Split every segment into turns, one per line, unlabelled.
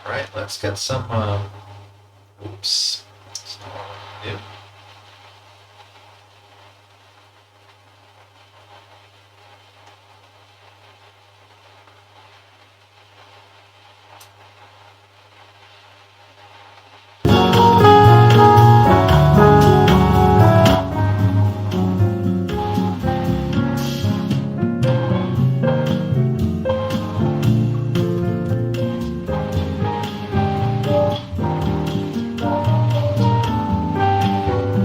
Alright, let's get some, oops. That's not what I want to do.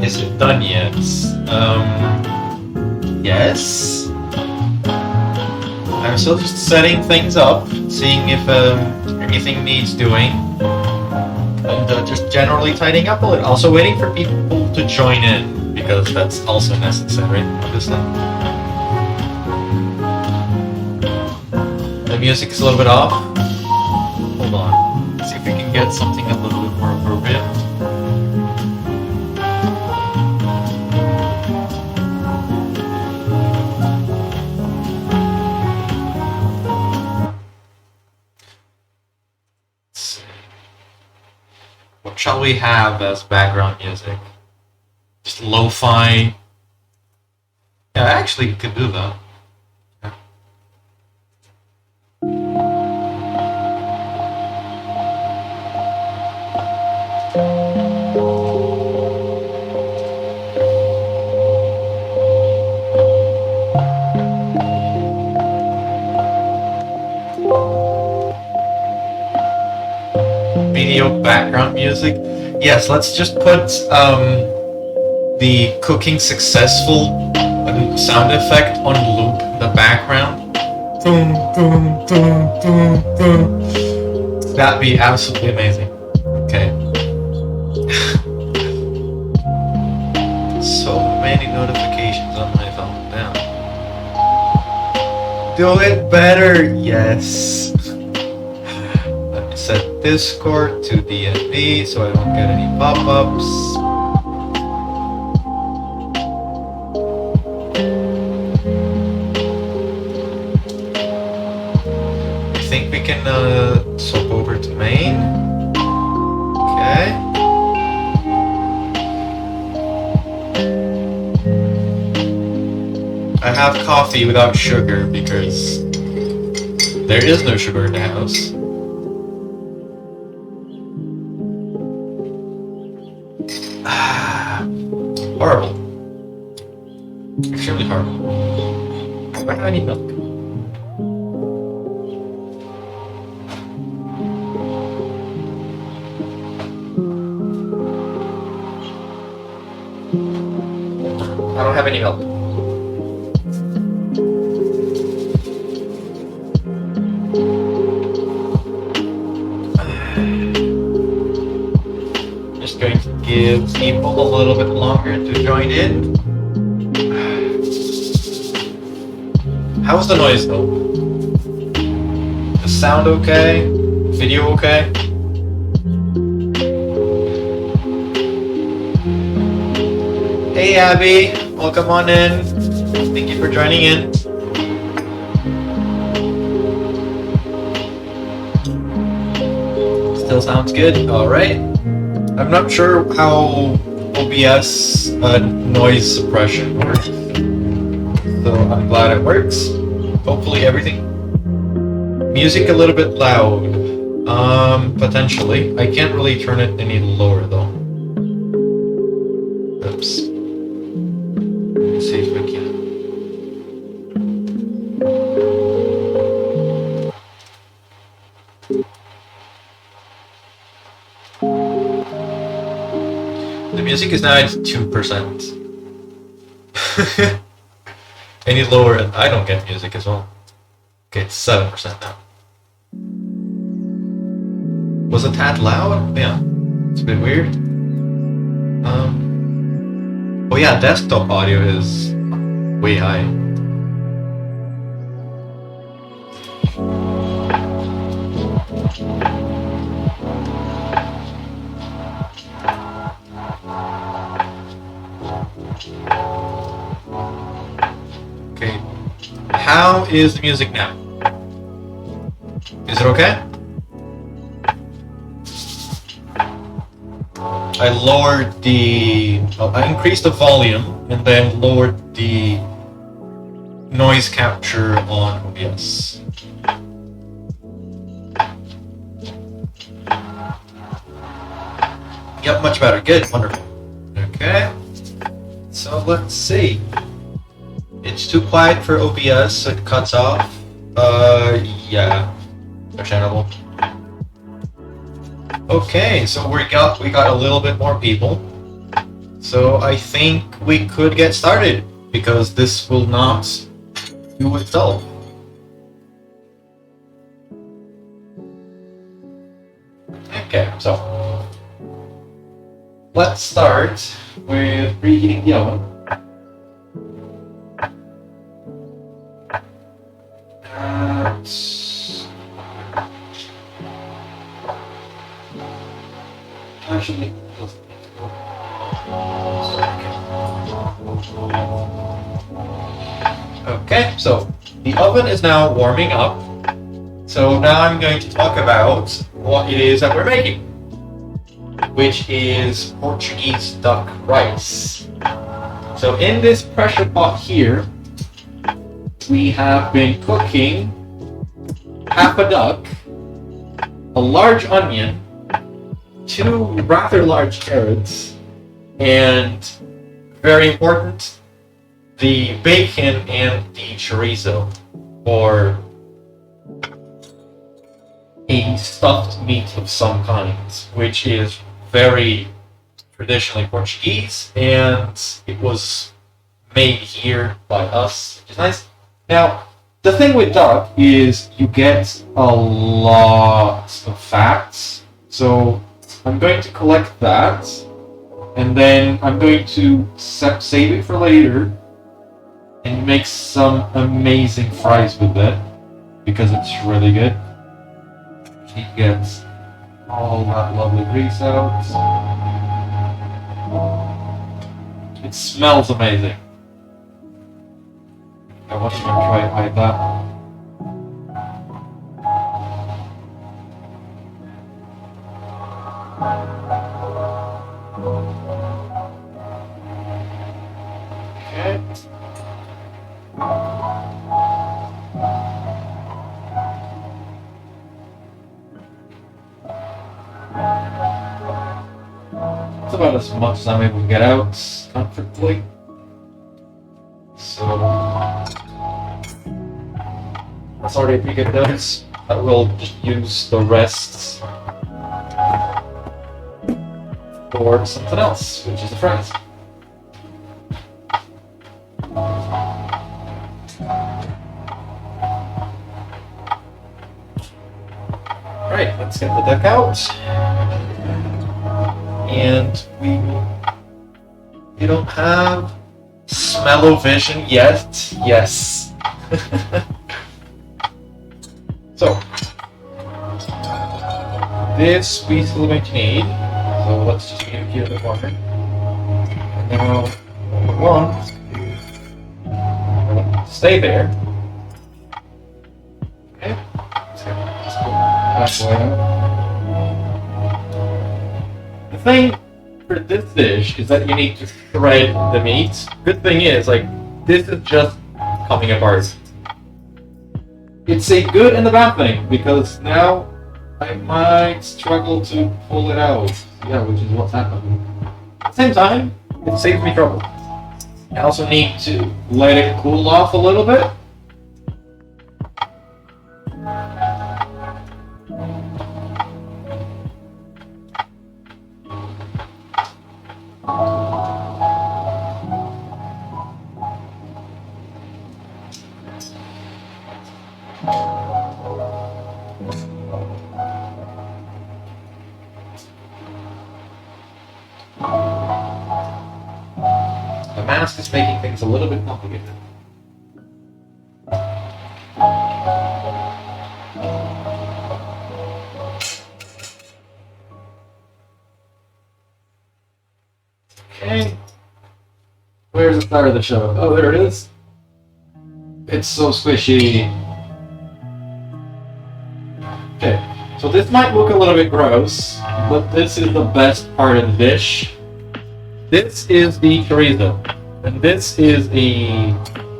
Is it done yet? Yes. I'm still just setting things up, seeing if anything needs doing, and just generally tidying up a little. Also waiting for people to join in, because that's also necessary, obviously. The music is a little bit off. Hold on. Let's see if we can get something a little bit more appropriate. What shall we have as background music? Just lo-fi. Yeah, I actually could do that. Yeah. Video background music. Yes, let's just put the cooking successful sound effect on loop in the background. Boom, boom, boom, boom, boom. That'd be absolutely amazing. Okay. So many notifications on my phone now. Do it better, yes. Let me set Discord to DNB so I don't get any pop-ups. Swap over to main. Okay. I have coffee without sugar because there is no sugar in the house. Horrible. Extremely horrible. Why do I need milk? I don't have any help. Just going to give people a little bit longer to join in. How's the noise though? The sound okay? Video okay? Hey Abby, welcome on in. Thank you for joining in. Still sounds good. Alright. I'm not sure how OBS noise suppression works, so I'm glad it works. Hopefully everything. Music a little bit loud. Potentially. I can't really turn it any lower though. Oops. See if we can. The music is now at 2%. Any lower and I don't get music as well. Okay, it's 7% now. Was it that loud? Yeah. It's a bit weird. Oh yeah, desktop audio is way high. Okay. How is the music now? Is it okay? I lowered the... Well, I increased the volume and then lowered the noise capture on OBS. Yep, much better. Good, wonderful. Okay. So let's see. It's too quiet for OBS, so it cuts off. Yeah. Understandable. Okay, so we got a little bit more people. So I think we could get started because this will not do itself. Okay, so let's start with reheating the oven. Actually, okay, so the oven is now warming up. So now I'm going to talk about what it is that we're making, which is Portuguese duck rice. So in this pressure pot here, we have been cooking half a duck, a large onion, 2 rather large carrots, and very important, the bacon and the chorizo, or a stuffed meat of some kind, which is very traditionally Portuguese, and it was made here by us, which is nice. Now, the thing with duck is you get a lot of fats, so I'm going to collect that, and then I'm going to save it for later and make some amazing fries with it because it's really good. You get all that lovely grease out. It smells amazing. I want you to try it like that. Okay. It's about as much as I'm able to get out comfortably. So that's already a pretty good dose. I will just use the rest for something else, which is the fries. Right, let's get the duck out. And we don't have smell-o-vision yet. Yes. So this we still going to need. So let's just leave it here in the corner. And now one stay there. Okay. Let's go halfway out. The thing for this dish is that you need to shred the meat. Good thing is, like, this is just coming apart. It's a good and a bad thing, because now I might struggle to pull it out. Yeah, which is what's happening. At the same time, it saves me trouble. I also need to let it cool off a little bit. The mask is making things a little bit complicated. Okay. Where's the start of the show? Oh, there it is. It's so squishy. Okay, So this might look a little bit gross, but this is the best part of the dish. This is the chorizo, and this is a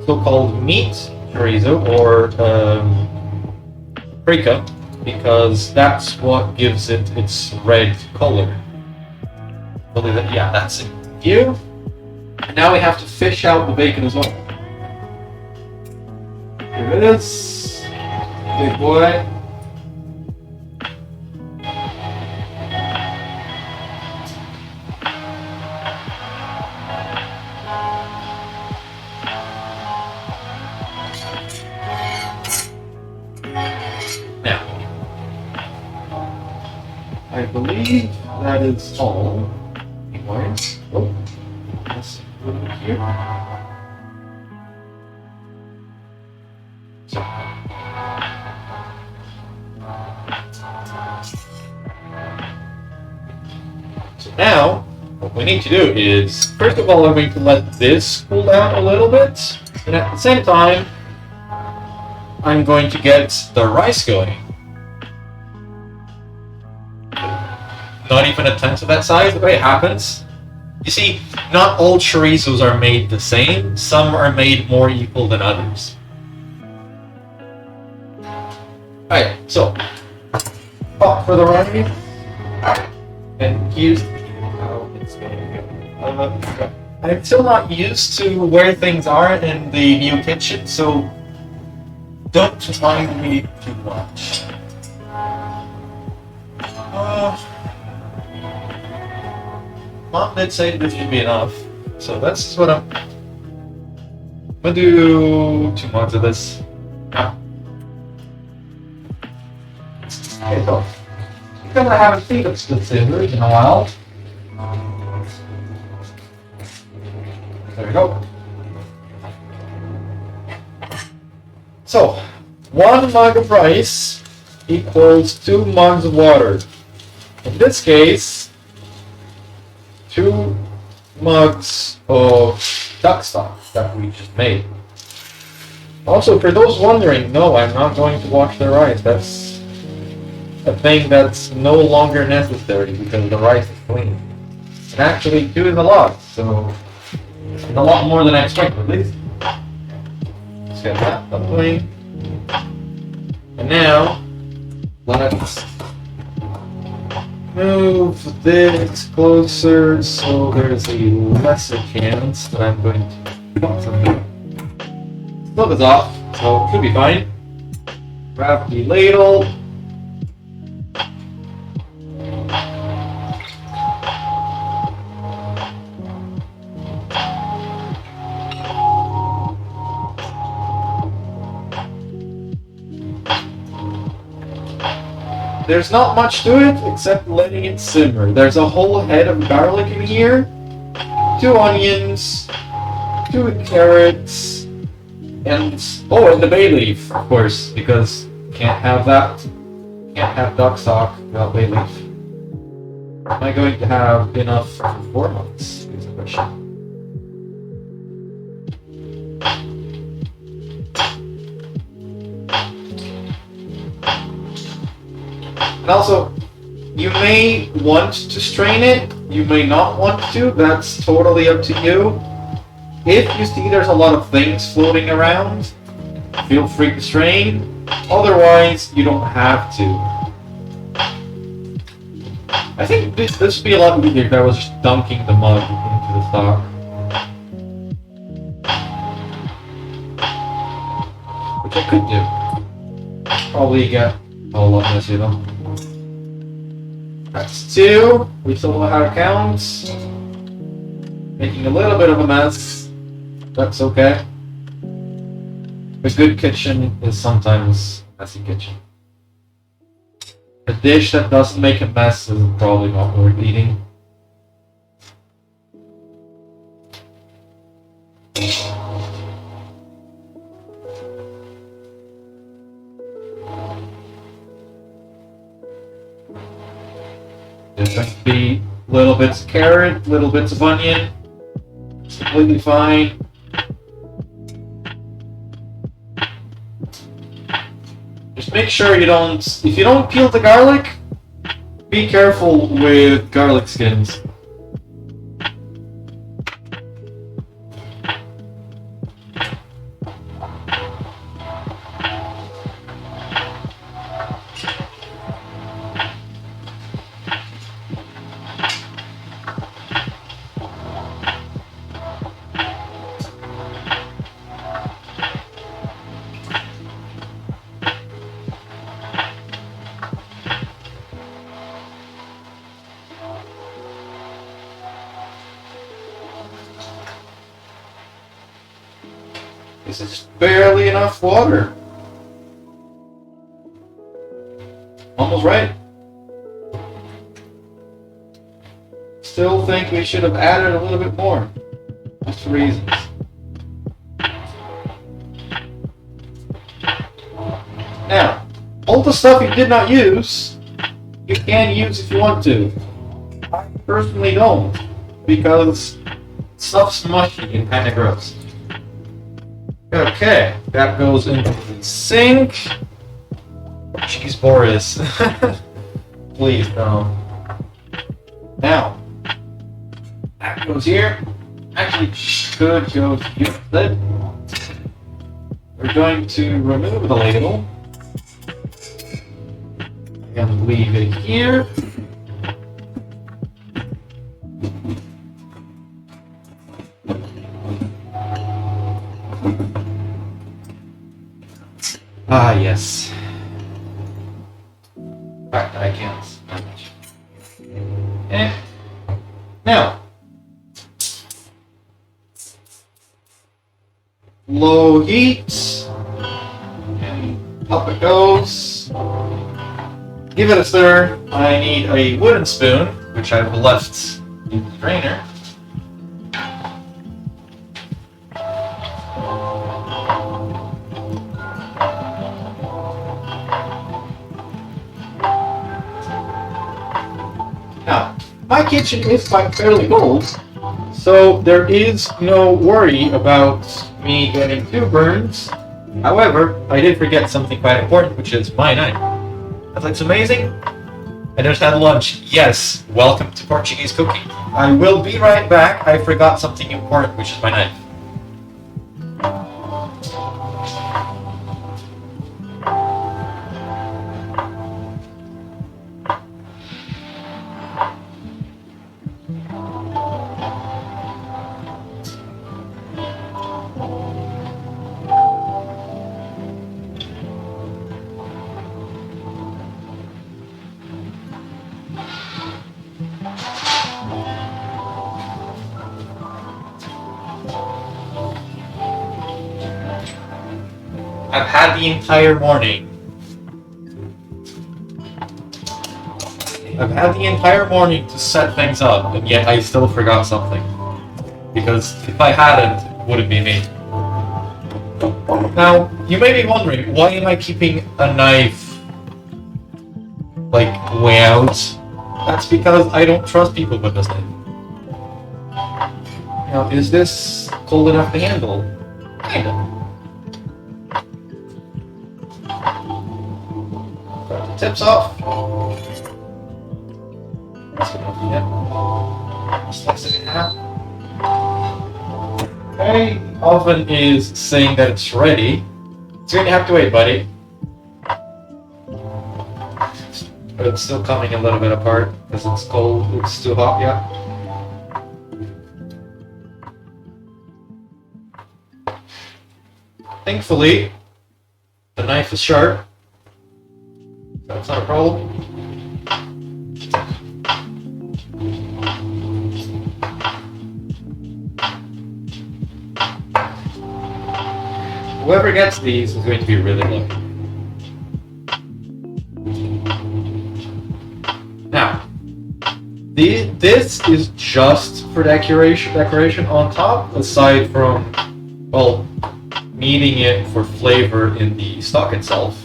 so-called meat chorizo or paprika, because that's what gives it its red color. Yeah, that's it. And now we have to fish out the bacon as well. Here it is, big boy. Now, I believe that is all. Anyways, oh, let's put it here. So now, what we need to do is, first of all, I'm going to let this cool down a little bit, and at the same time, I'm going to get the rice going. Not even a tenth of that size, the way it happens. You see, not all chorizos are made the same. Some are made more equal than others. Alright, so, pot for the rice, and here's how it's going to go. I'm still not used to where things are in the new kitchen, so don't mind me too much. Mom did say this should be enough, so that's what I'm gonna do. 2 months of this. Yeah. Okay, so because I haven't seen it split scissors in a while. There we go. So, 1 mug of rice equals 2 mugs of water. In this case, 2 mugs of duck stock that we just made. Also, for those wondering, no, I'm not going to wash the rice. That's a thing that's no longer necessary because the rice is clean. And actually, 2 is a lot, so it's a lot more than I expected, at least. Let's get that going. And now, let's move this closer so there's a lesser chance that I'm going to put something. Stove is off, so it should be fine. Grab the ladle. There's not much to it except letting it simmer. There's a whole head of garlic in here, 2 onions, 2 carrots, and the bay leaf, of course, because can't have that. Can't have duck stock without bay leaf. Am I going to have enough for 4 months? Is the question. And also, you may want to strain it, you may not want to, that's totally up to you. If you see there's a lot of things floating around, feel free to strain, otherwise you don't have to. I think this would be a lot easier if I was just dunking the mug into the stock. Which I could do. Probably get a lot messy though. That's 2. We still know how to count. Making a little bit of a mess. That's okay. A good kitchen is sometimes a messy kitchen. A dish that doesn't make a mess is probably not worth eating. There's going to be little bits of carrot, little bits of onion. It's completely fine. Just Just make sure you don't. If you don't peel the garlic, be careful with garlic skins. This is barely enough water. Almost right. Still think we should have added a little bit more. Just for reasons. Now, all the stuff you did not use, you can use if you want to. I personally don't, because stuff's mushy and kind of gross. Okay, that goes into the sink. Jeez, Boris. Please, no. Now, that goes here. Actually, should go here. We're going to remove the ladle. And leave it here. Ah, yes. In fact, I can't manage. Okay. Now, low heat, and up it goes. Give it a stir. I need a wooden spoon, which I've left in the drainer. Now, my kitchen is quite fairly old, so there is no worry about me getting too burns. However, I did forget something quite important, which is my knife. That looks amazing. I just had lunch. Yes, welcome to Portuguese cooking. I will be right back. I forgot something important, which is my knife. I've had the entire morning. I've had the entire morning to set things up, and yet I still forgot something. Because if I hadn't, it wouldn't be me. Now, you may be wondering, why am I keeping a knife, like, way out? That's because I don't trust people with this knife. Now, is this cold enough to handle? Kinda. Cut the tips off. That's enough yet. Slice it in half. Okay, the oven is saying that it's ready. So you're gonna have to wait, buddy. But it's still coming a little bit apart because it's cold. It's too hot yet. Thankfully, the knife is sharp. That's not a problem. Whoever gets these is going to be really lucky. Now, this is just for decoration on top, aside from, well, needing it for flavor in the stock itself.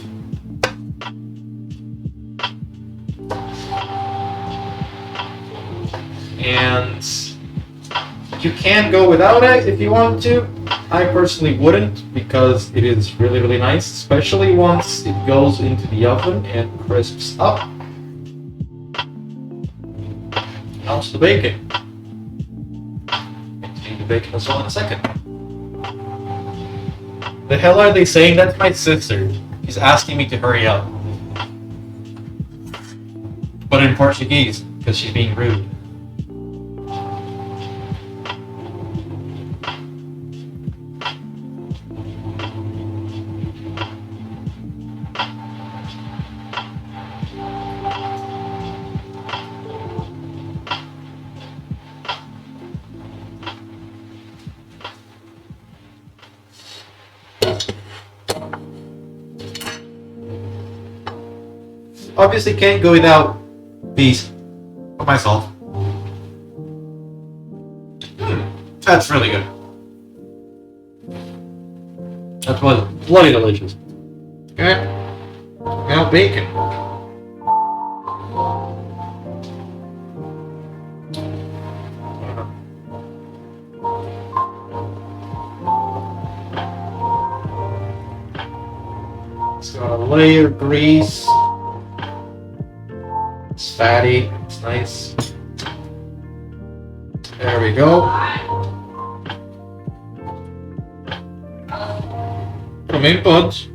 And You can go without it if you want to. I personally wouldn't because it is really, really nice, especially once it goes into the oven and crisps up. How's the bacon? Into the bacon as well in a second. The hell are they saying? That's my sister. She's asking me to hurry up. But in Portuguese, because she's being rude. Obviously can't go without these for myself. That's really good. That was bloody delicious. Okay. Now bacon. It's got a layer of grease. It's fatty, it's nice. There we go. Come in, buds.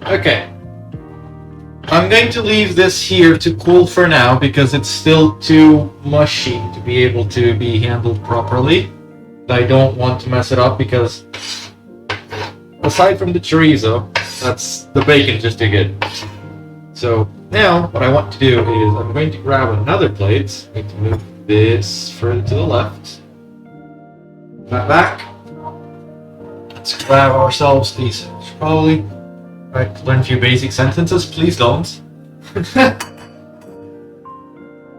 Okay. I'm going to leave this here to cool for now because it's still too mushy to be able to be handled properly. I don't want to mess it up because aside from the chorizo, that's the bacon just too good. So now what I want to do is I'm going to grab another plate. I'm going to move this further to the left. That back. Let's grab ourselves these. Should probably learn a few basic sentences. Please don't.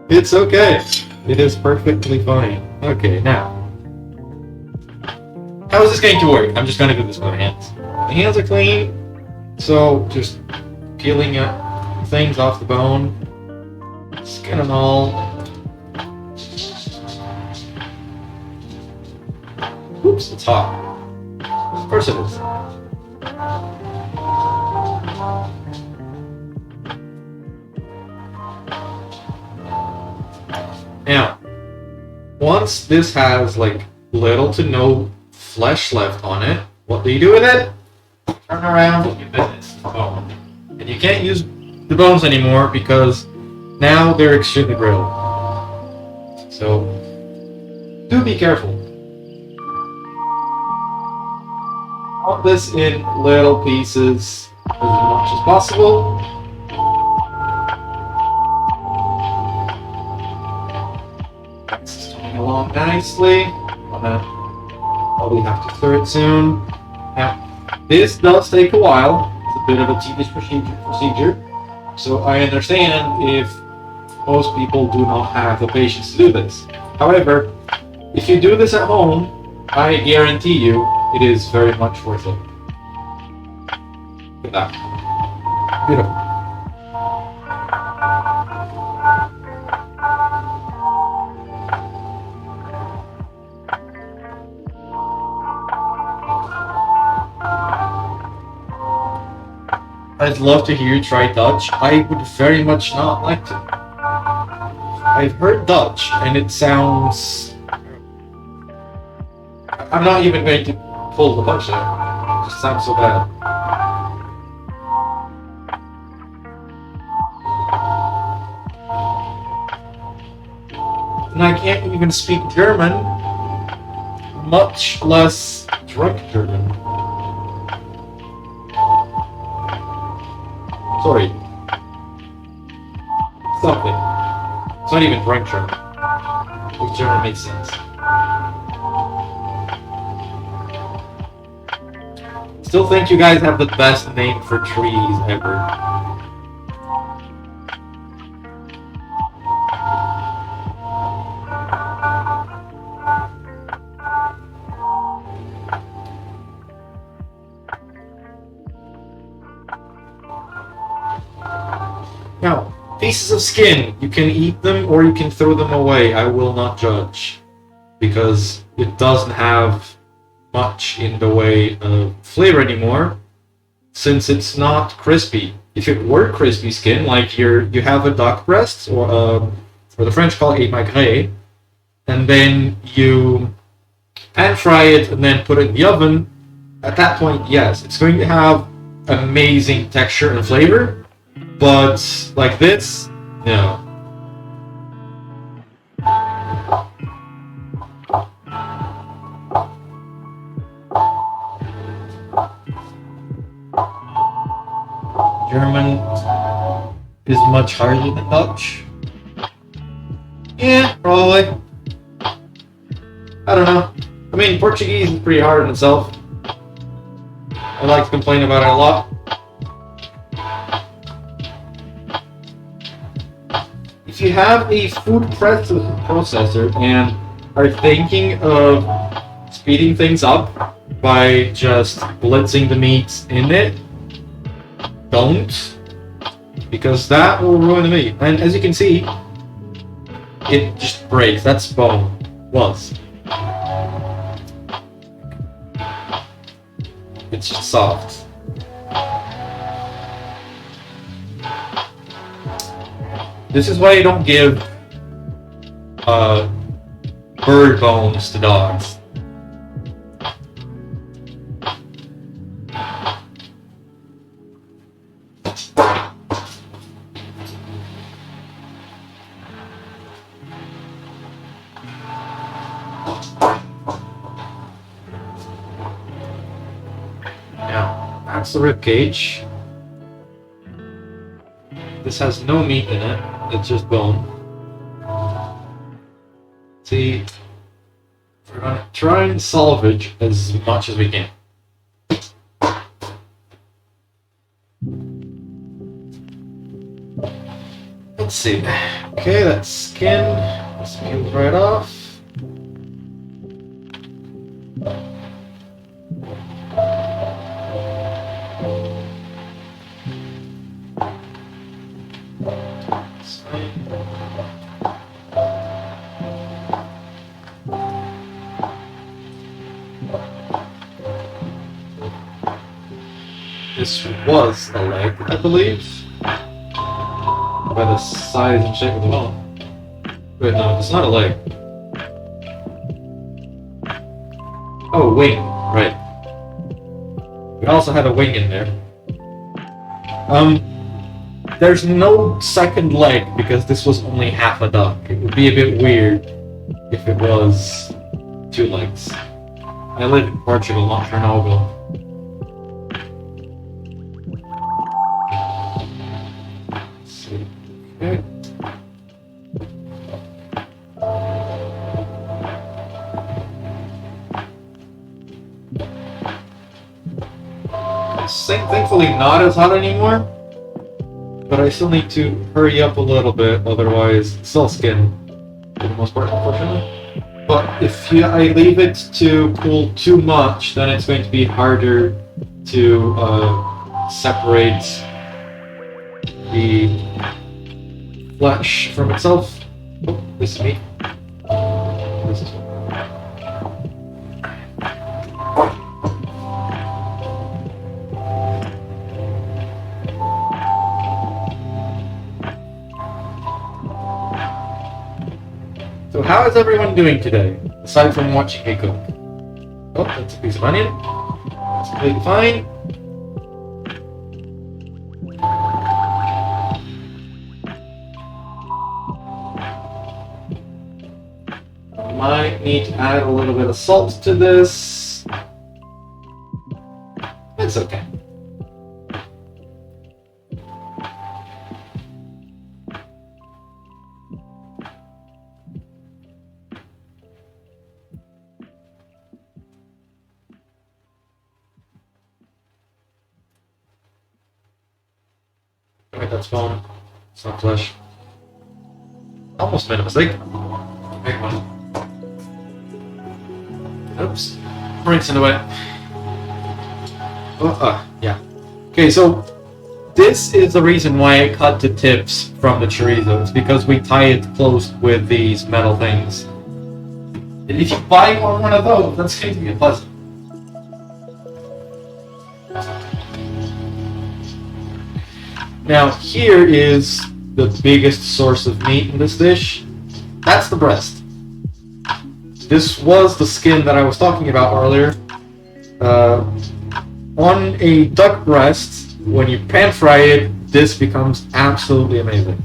It's okay. It is perfectly fine. Okay, now. How is this going to work? I'm just going to do this with my hands. My hands are clean. So just peeling things off the bone, skin and all. Oops, it's hot. Of course it is. Now, once this has like little to no flesh left on it, what do you do with it? Turn around and you business bone. And you can't use the bones anymore because now they're extremely brittle. So do be careful. Cut this in little pieces as much as possible. This is coming along nicely. Probably have to stir it soon. Now, this does take a while. It's a bit of a tedious procedure. So I understand if most people do not have the patience to do this. However, if you do this at home, I guarantee you it is very much worth it. Look at that. Beautiful. I'd love to hear you try Dutch. I would very much not like to. I've heard Dutch and it sounds... I'm not even going to pull the punch there. It just sounds so bad. And I can't even speak German, much less drunk German. Sorry. Something. It's not even drunk German. Which German makes sense. Still think you guys have the best name for trees ever. Now, Pieces of skin. You can eat them or you can throw them away. I will not judge. Because it doesn't have much in the way of flavor anymore. Since it's not crispy. If it were crispy skin, like you have a duck breast, or the French call it magret, and then you pan fry it and then put it in the oven, at that point, yes, it's going to have amazing texture and flavor. But like this, no. German is much harder than Dutch. Yeah, probably. I don't know. I mean, Portuguese is pretty hard in itself. I like to complain about it a lot. If you have a food processor and are thinking of speeding things up by just blitzing the meats in it, don't, because that will ruin the meat. And as you can see, it just breaks. That's bone. Was. It's just soft. This is why you don't give bird bones to dogs. Now, that's the rib cage. This has no meat in it, it's just bone. See, we're gonna try and salvage as much as we can. Let's see. Okay, that skin just peels right off. This was a leg, I believe, by the size and shape of the bone. Wait, no, it's not a leg. Oh, wing, right. We also had a wing in there. There's no second leg because this was only half a duck. It would be a bit weird if it was 2 legs. I live in Portugal, not Chernobyl. Okay. Thankfully not as hot anymore, but I still need to hurry up a little bit, otherwise it's still skin for the most part, unfortunately. But if I leave it to cool too much, then it's going to be harder to separate the flesh from itself. Oh, this is me. This is So how is everyone doing today, aside from watching me cook? Oh, that's a piece of onion. That's completely fine. Might need to add a little bit of salt to this. It's okay. Okay, that's bone. It's not flesh. Almost made a mistake. Big one. Oops. Rinsing away. Yeah. Okay, so This is the reason why I cut the tips from the chorizo. It's because we tie it close with these metal things. And if you buy one of those, that's going to be pleasant. Now here is the biggest source of meat in this dish. That's the breast. This was the skin that I was talking about earlier. On a duck breast, when you pan fry it, this becomes absolutely amazing.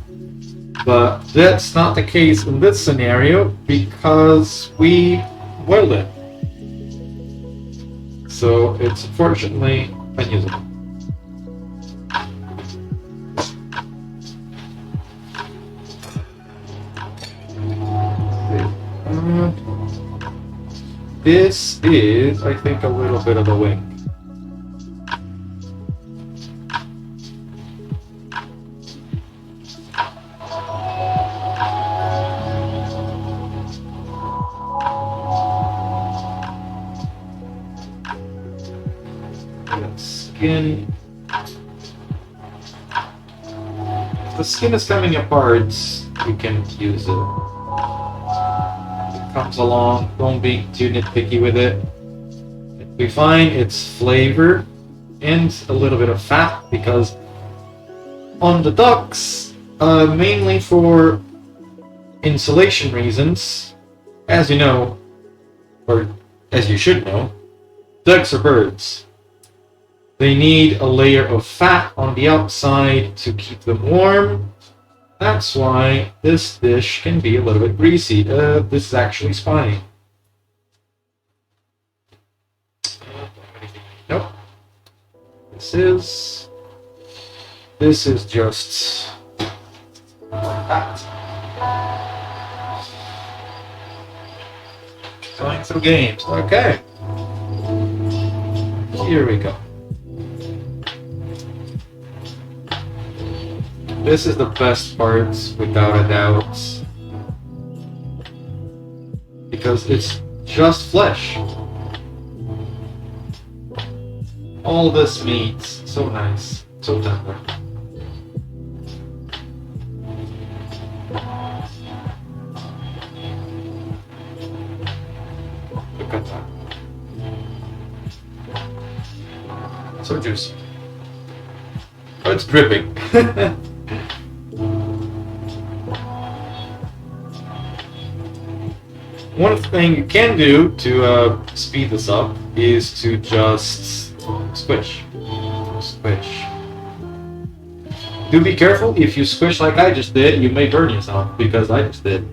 But that's not the case in this scenario because we boiled it. So it's unfortunately unusable. This is, I think, a little bit of a wing. Skin. If the skin is coming apart, you can use it. It comes along, don't be too nitpicky with it. We find its flavor and a little bit of fat because on the ducks, mainly for insulation reasons, as you know, or as you should know, ducks are birds. They need a layer of fat on the outside to keep them warm. That's why this dish can be a little bit greasy. This is actually spiny. Nope. This is just fat. Going through games. Okay. Here we go. This is the best part, without a doubt, because it's just flesh. All this meat, so nice, so tender. Look at that. So juicy. Oh, it's dripping. One thing you can do to speed this up is to just squish. Squish. Do be careful, if you squish like I just did, you may burn yourself, because I just did.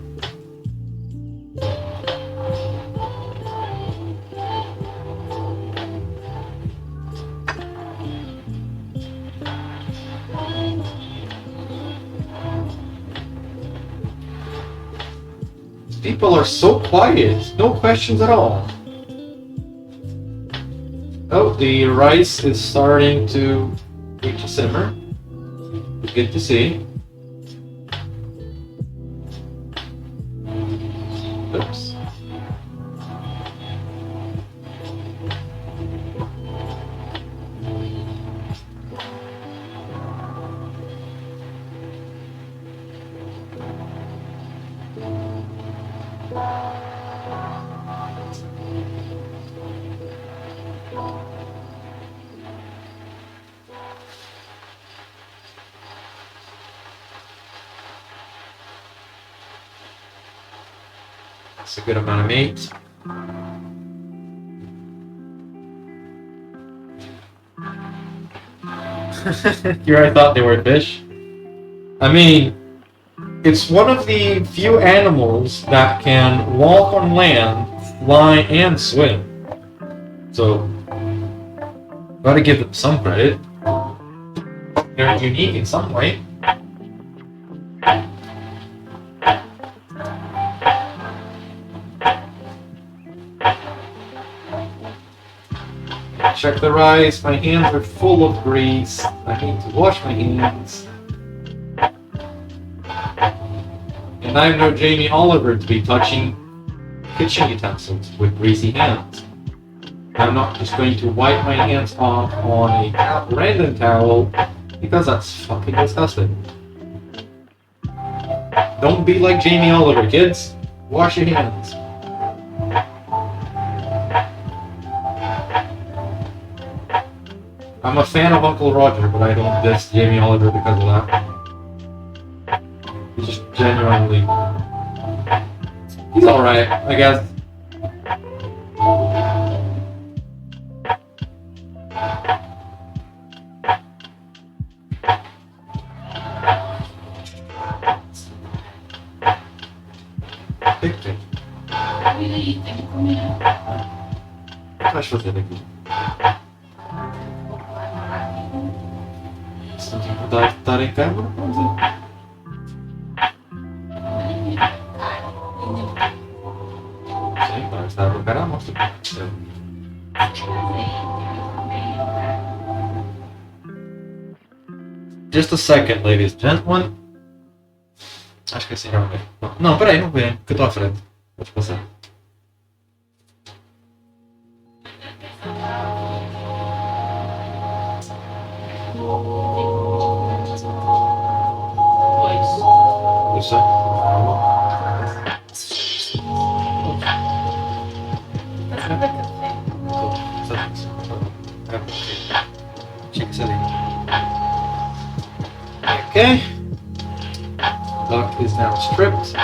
People are so quiet, no questions at all. Oh, the rice is starting to reach a simmer. Good to see. Oops. That's a good amount of meat. Here I thought they were fish. I mean, it's one of the few animals that can walk on land, fly, and swim. So, gotta give them some credit. They're unique in some way. Check the rice, my hands are full of grease. I need to wash my hands. And I'm no Jamie Oliver to be touching kitchen utensils with greasy hands. I'm not just going to wipe my hands off on a random towel Because that's fucking disgusting. Don't be like Jamie Oliver, kids. Wash your hands. I'm a fan of Uncle Roger, but I don't diss Jamie Oliver because of that. He's just genuinely... He's alright, I guess. Acho fazer aqui. Se não tem que estar em câmera, vamos ver. Sim, para estar a cara, mostra. Just a second, ladies and gentlemen. Acho que assim já vai. Não, peraí, não vem, porque eu estou à frente. Pode passar. Isso é. Okay. Lock is now stripped.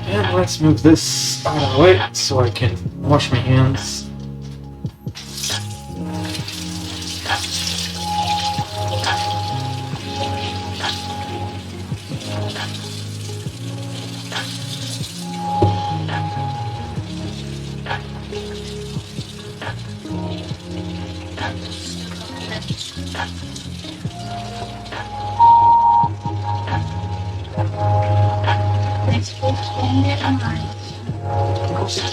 And let's move this out of the way so I can wash my hands.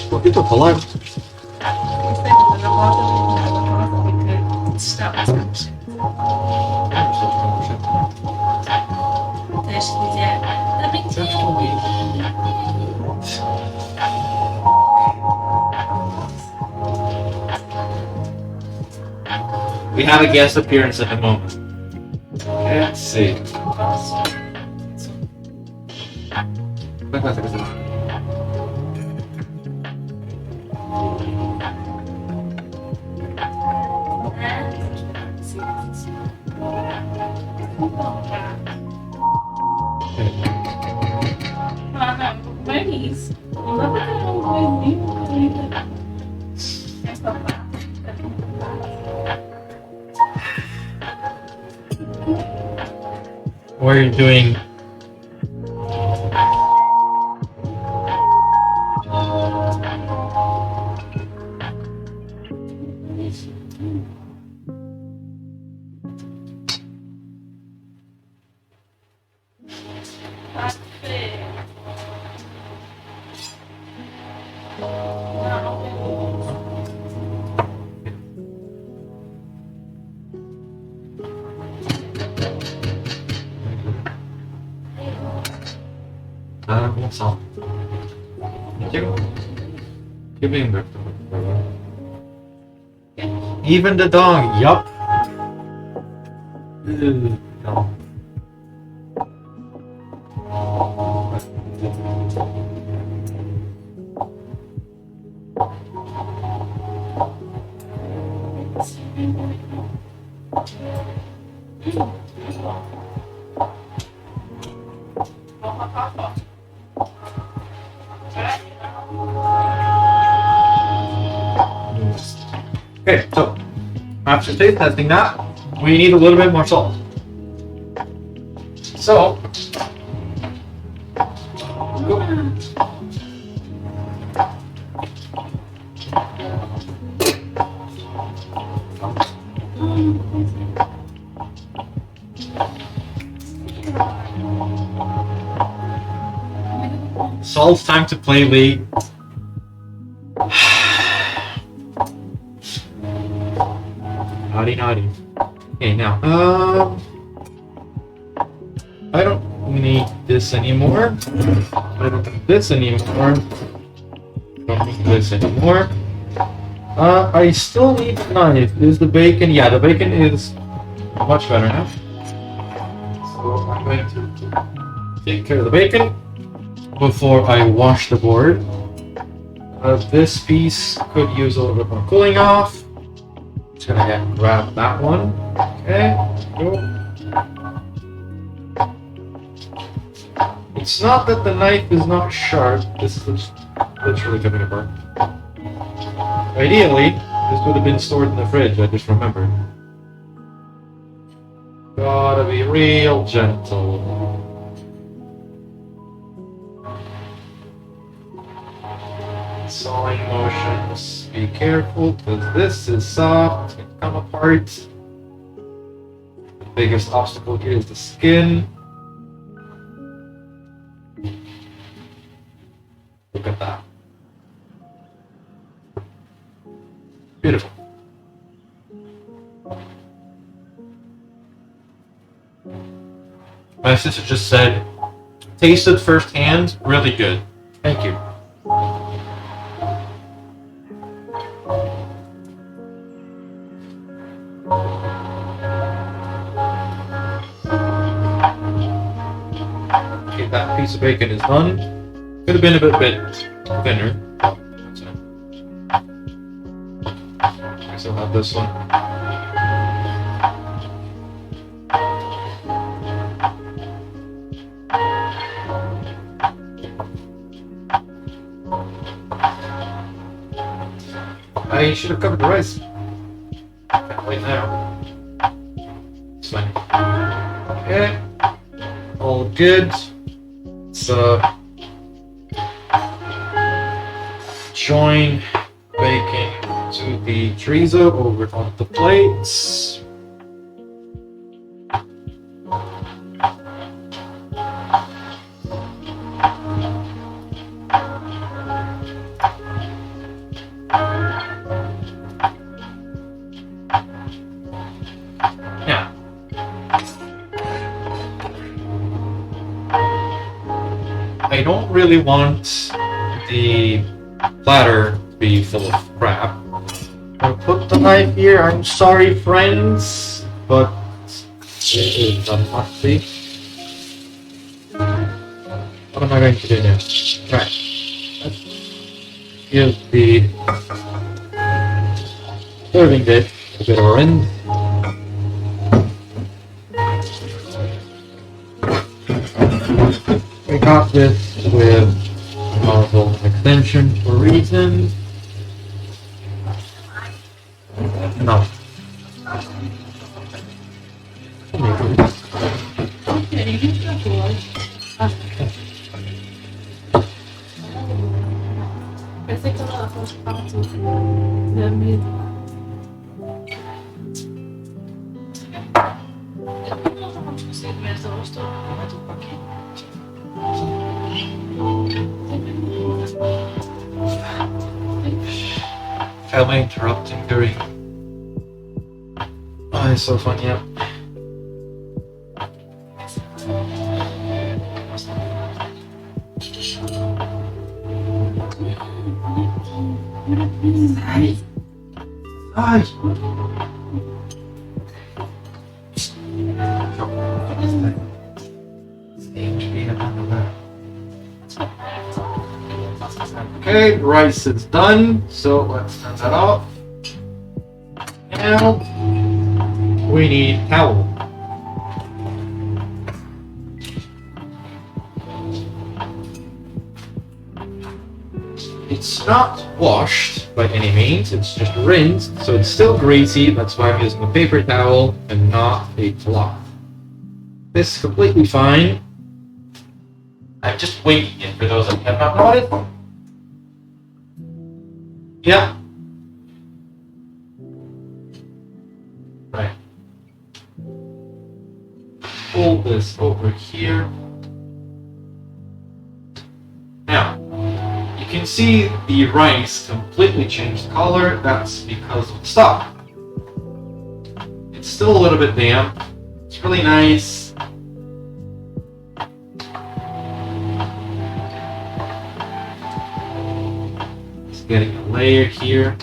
Por que estou a falar? We have a guest appearance at the moment. Okay, let's see. We're doing salt. Give me a Even the dog, yup. No. Okay, so after taste testing that, we need a little bit more salt. So, Salt's time to play league. Naughty, naughty. Okay, now, I don't need this anymore. I don't need this anymore. Don't need this anymore. I still need a knife. Is the bacon? Yeah, the bacon is much better now. So I'm going to take care of the bacon before I wash the board. This piece could use a little bit more cooling off. Just gonna grab that one. Okay, go. It's not that the knife is not sharp. This is literally coming apart. Ideally, this would have been stored in the fridge. I just remembered. Gotta be real gentle. Sawing motions. Be careful, because this is soft. It can come apart. The biggest obstacle here is the skin. Look at that. Beautiful. My sister just said, tasted firsthand, really good. Thank you. Okay, that piece of bacon is done. Could have been a bit thinner. I still have this one. I should have covered the rice. Can't wait now. It's fine. Okay. All good. So join bacon to the chorizo over on the plates. Now, I don't really want the platter to be full of crap. I'll put the knife here. I'm sorry, friends, but it is unlucky. What am I going to do now? Right. Let's give the serving dish a bit of a rinse. We got this with nozzle extension for reasons. No.
Pensei que ela fosse falar tudo. É mesmo. Eu não vou conseguir, mas eu estou muito um pouquinho.
Am I interrupting during? Oh, it's so funny. Yeah. Ai. Okay, rice is done, so let's turn that off. Now we need towel. It's not washed by any means, it's just rinsed, so it's still greasy. That's why I'm using a paper towel and not a cloth. This is completely fine. I'm just winging it for those that have not noticed. Yeah. Right. Pull this over here. Now, you can see the rice completely changed color. That's because of the stock. It's still a little bit damp. It's really nice. Getting a layer here.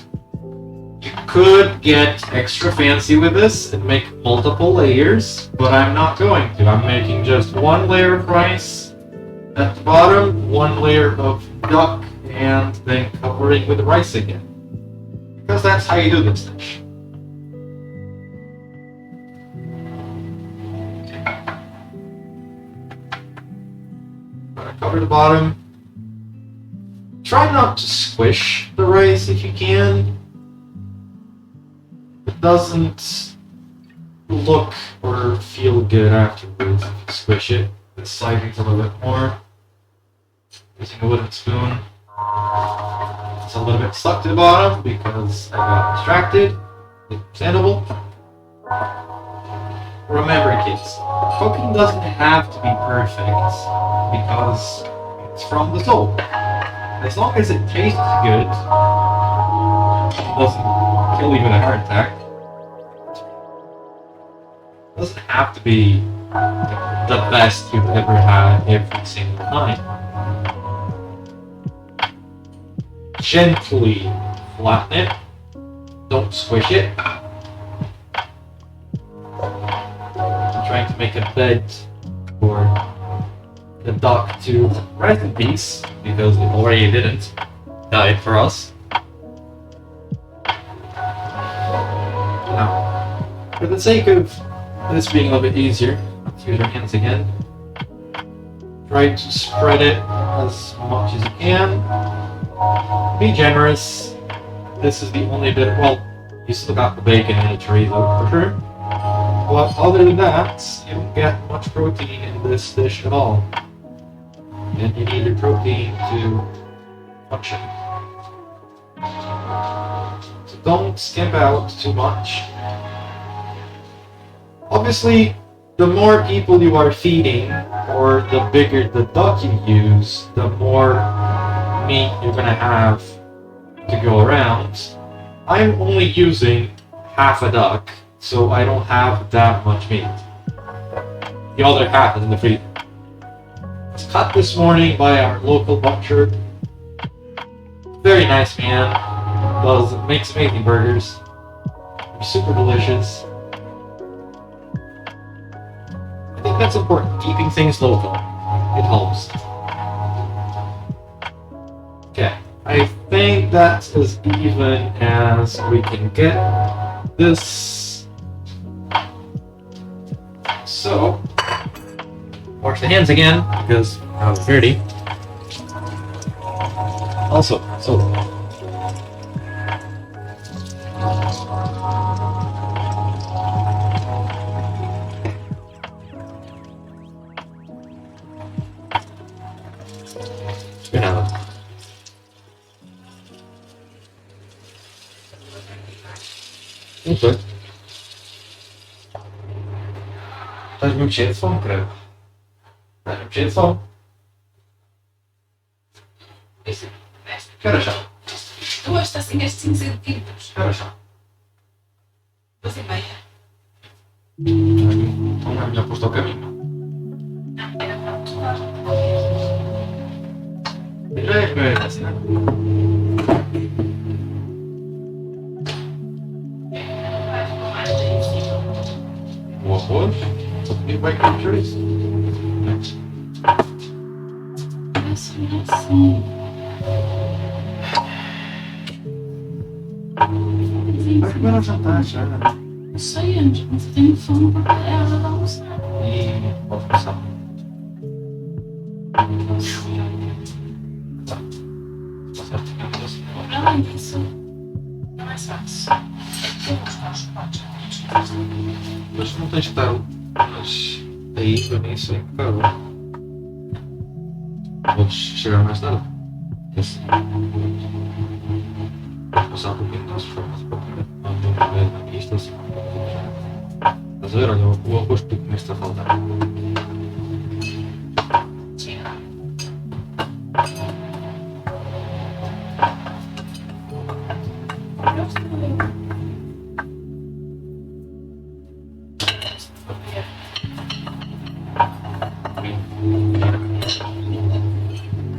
could get extra fancy with this and make multiple layers, but I'm not going to. I'm making just one layer of rice at the bottom, one layer of duck, and then covering with rice again. Because that's how you do this dish. Cover the bottom. Try not to squish the rice if you can. It doesn't look or feel good afterwards if you squish it. It's sliding a little bit more. Using a wooden spoon. It's a little bit stuck to the bottom because I got distracted. Understandable. Remember, kids, cooking doesn't have to be perfect because it's from the soul. As long as it tastes good, it doesn't kill you with a heart attack. It doesn't have to be the best you've ever had every single time. Gently flatten it. Don't squish it. Trying to make a bed for the duck to rest in peace because it already didn't. Died for us. Now, for the sake of this being a little bit easier, let's use our hands again. Try to spread it as much as you can. Be generous. This is the only bit, well, you still got the bacon and the chorizo for sure. But other than that, you don't get much protein in this dish at all. And you need your protein to function. So don't skimp out too much. Obviously, the more people you are feeding, or the bigger the duck you use, the more meat you're gonna have to go around. I'm only using half a duck, so I don't have that much meat. The other half is in the freezer. It's cut this morning by our local butcher. Very nice man. Makes amazing burgers. They're super delicious. I think that's important, keeping things local. It helps. Okay, I think that's as even as we can get this. So, wash the hands again because I was dirty. Also, so okay. Estás muito cheio de fome, credo. Estás muito cheio de fome. Que horas são?
2:55.
Que horas são?
2:30.
Não é melhor posto ao caminho.
Não, era para tomar.
Já é primeira vez, não é? O arroz e vai com chouriço.
É só assim.
Vai comer ao jantar já.
Eu sei, Andy, mas eu tenho fome porque é a hora de almoçar.
E pode começar. Tá. Tá certo.
Além disso, é mais fácil. Eu gosto de chocolate.
Mas não tens que estar. Mas aí para mim isso é impecável. Podes chegar mais tarde. Esse. Podes passar um pouquinho das formas para comer. Vamos ver aqui, isto assim. Estás a ver? Olha, o arroz que tu comeste a faltar.
Sim. Eu gosto também.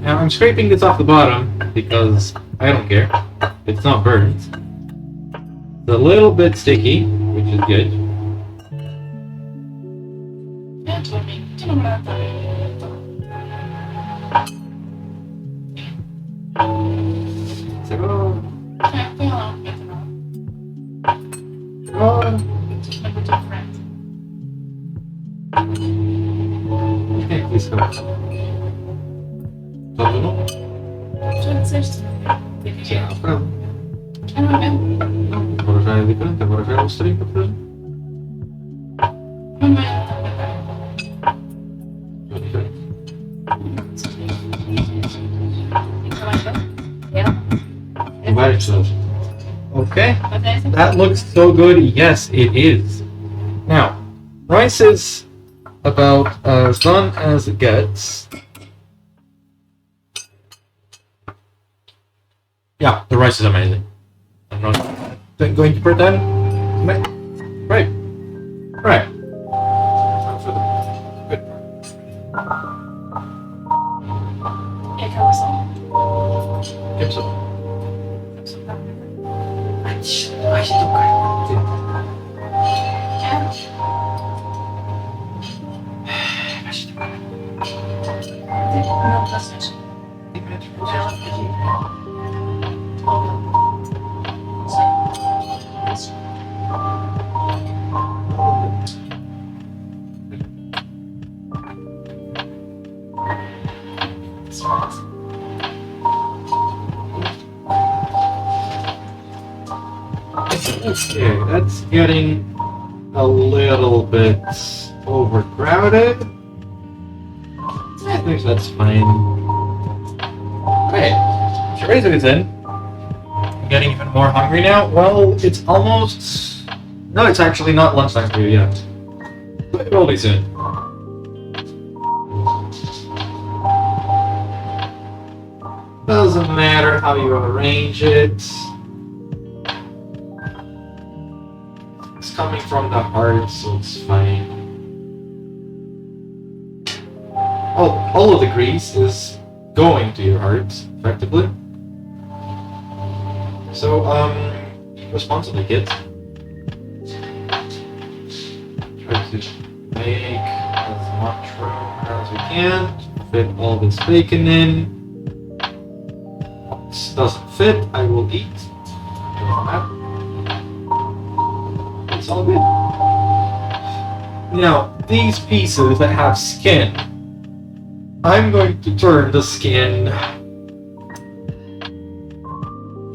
Now I'm scraping this off the bottom because I don't care. It's not burnt. It's a little bit sticky, which is good. So, okay, please go. Todo no? Já, pronto. Não, agora já é diferente, agora já é os 30 por exemplo. É diferente. Várias pessoas. Okay, that looks so good. Yes, it is. Now, rice is about as done as it gets. Yeah, the rice is amazing. I'm not going to pretend. Right. Right. Time for the good part. Give some. I still got it. Okay, that's getting a little bit overcrowded. I think that's fine. Alright, chorizo is in. I'm getting even more hungry now. Well, it's almost... No, it's actually not lunchtime for you yet. But it will be soon. Doesn't matter how you arrange it. It's coming from the heart, so it's fine. All of the grease is going to your heart, effectively. So, eat responsibly, kids. Try to make as much room as we can to fit all this bacon in. If this doesn't fit, I will eat. Doesn't matter. It's all good. Now, these pieces that have skin, I'm going to turn the skin.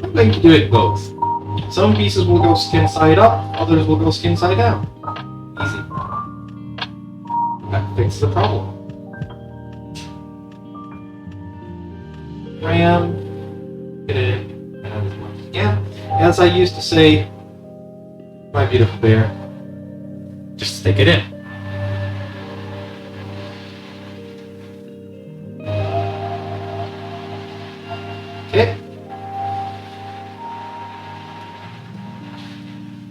I'm going to do it both. Some pieces will go skin side up, others will go skin side down. Easy. That fixes the problem. Ram, get it in as much as you can. As I used to say, my beautiful bear, just stick it in. Okay.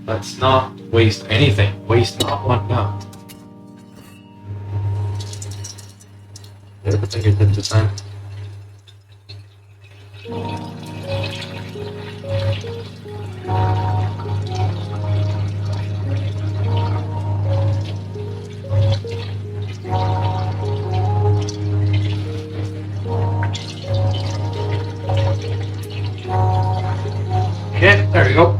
Let's not waste anything. Waste not one now. Let's take it at the time. Okay, there we go.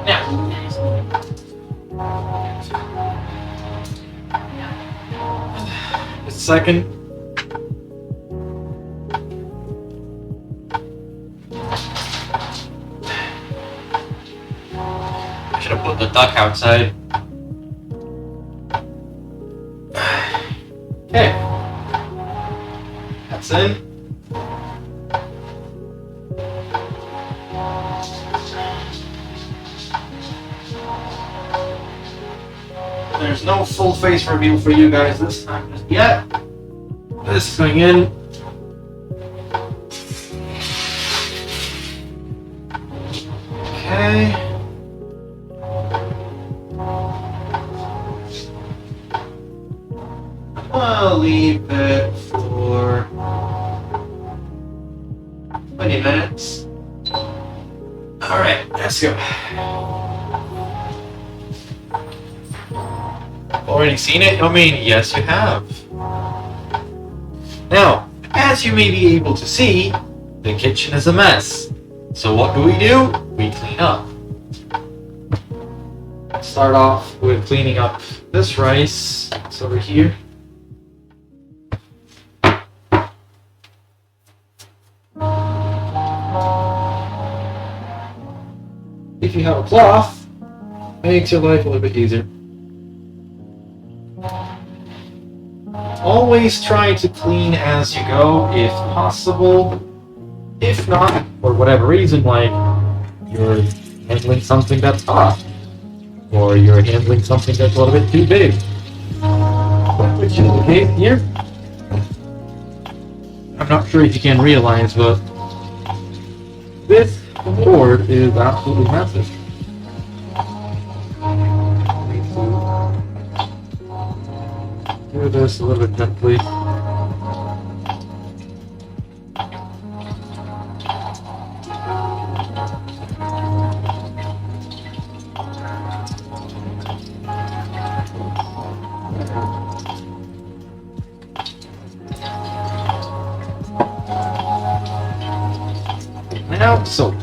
Now, just a second. I should have put the duck outside. Okay, that's in. There's no full face reveal for you guys this time just yet. This is going in. Okay. I'll leave it for 20 minutes. Alright, let's go. Already seen it? I mean, yes you have. Now, as you may be able to see, the kitchen is a mess. So what do? We clean up. Start off with cleaning up this rice. It's over here. If you have a cloth, makes your life a little bit easier. Always try to clean as you go, if possible. If not, for whatever reason, like you're handling something that's hot, or you're handling something that's a little bit too big, which is the case here. I'm not sure if you can realize, but this board is absolutely massive. Do this a little bit gently. Now, soap.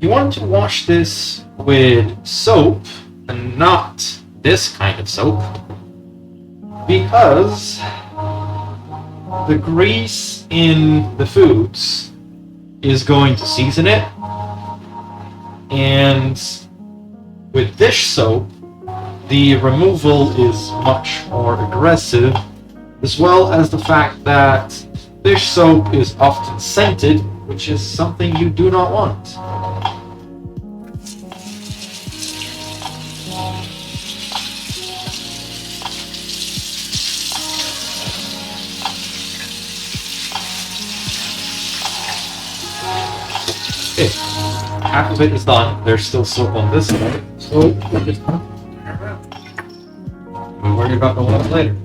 You want to wash this with soap and not this kind of soap because the grease in the foods is going to season it, and with dish soap the removal is much more aggressive, as well as the fact that dish soap is often scented, which is something you do not want. Okay, half of it is done. There's still soap on this side, so we're just gonna turn around. We'll worry about the ones later.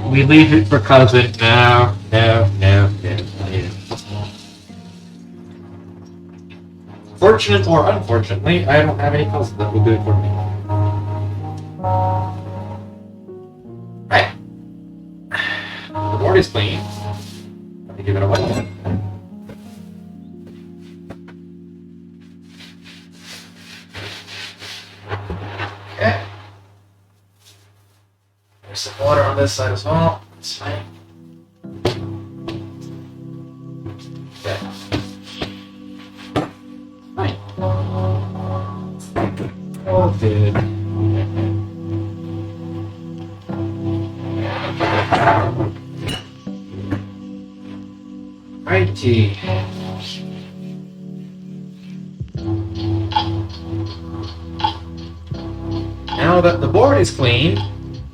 We leave it for cousin. No. Fortunate or unfortunately, I don't have any cousins that will do it for me. Right. The board is clean. Let me give it a wipe. Okay. There's some water on this side as well. It's fine. Okay. Fine. All good. Righty. Now that the board is clean,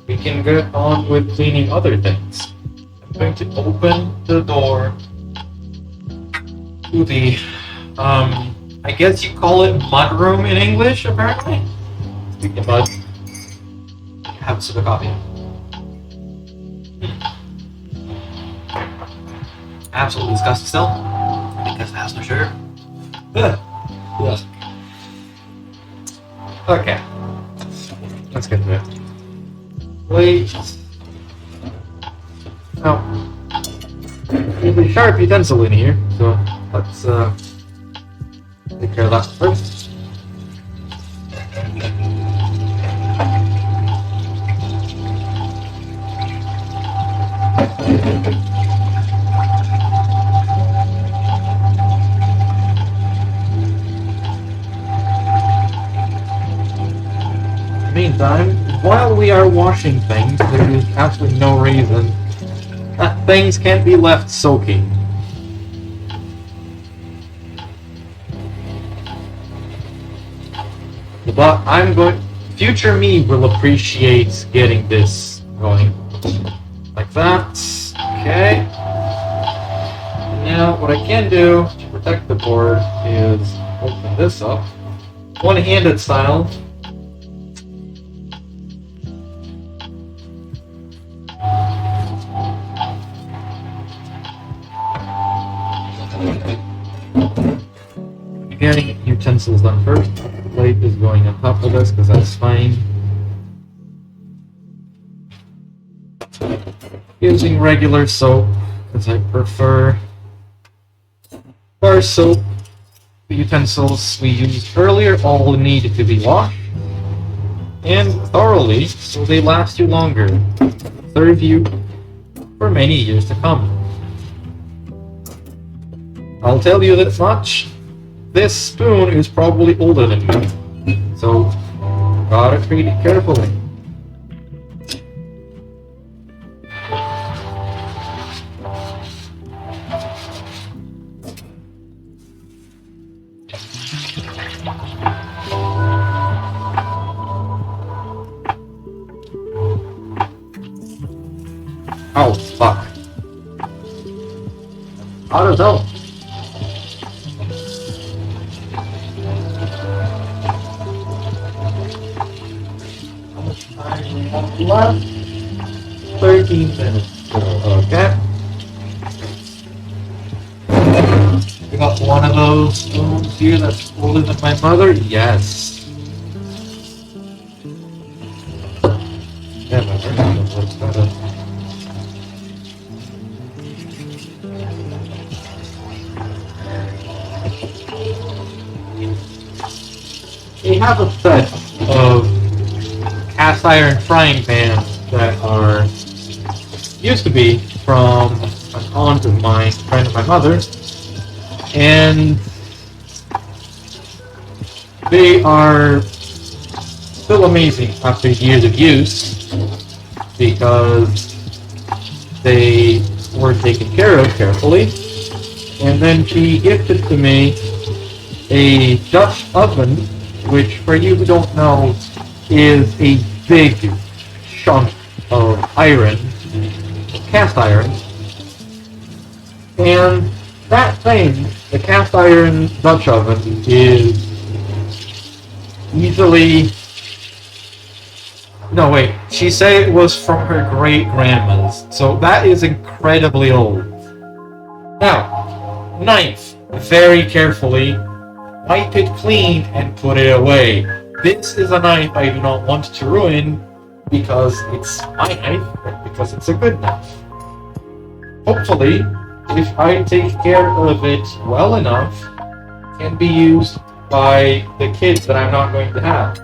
we can get on with cleaning other things. I'm going to open the door to the, I guess you call it mudroom in English, apparently. Speaking of mud, have a sip of coffee. Absolutely disgusting still, because it has no sugar. Yes. Okay. Let's get to it. Wait. Now, there's a sharp utensil in here, so let's take care of that first. Meantime, while we are washing things, there is absolutely no reason that things can't be left soaking. But I'm going. Future me will appreciate getting this going. Like that. Okay. Now, what I can do to protect the board is open this up. One-handed style. Getting utensils done first. The plate is going on top of this because that's fine. Using regular soap because I prefer bar soap. The utensils we used earlier all needed to be washed and thoroughly so they last you longer, serve you for many years to come. I'll tell you this much, this spoon is probably older than me, so gotta treat it carefully. Oh, fuck. How does that? How much time do we have left? 13 minutes. Okay. We got one of those spoons here that's older than my mother? Yes. Yeah, my mother looks better. They have a set of cast iron frying pans that are used to be from an aunt of mine, friend of my mother, and they are still amazing after years of use because they were taken care of carefully. And then she gifted to me a Dutch oven, which for you who don't know is a big chunk of iron, cast iron. And that thing, the cast iron Dutch oven, is easily... No, wait. She said it was from her great-grandma's, so that is incredibly old. Now, knife. Very carefully, wipe it clean and put it away. This is a knife I do not want to ruin because it's my knife, but because it's a good knife. Hopefully, if I take care of it well enough, it can be used by the kids that I'm not going to have.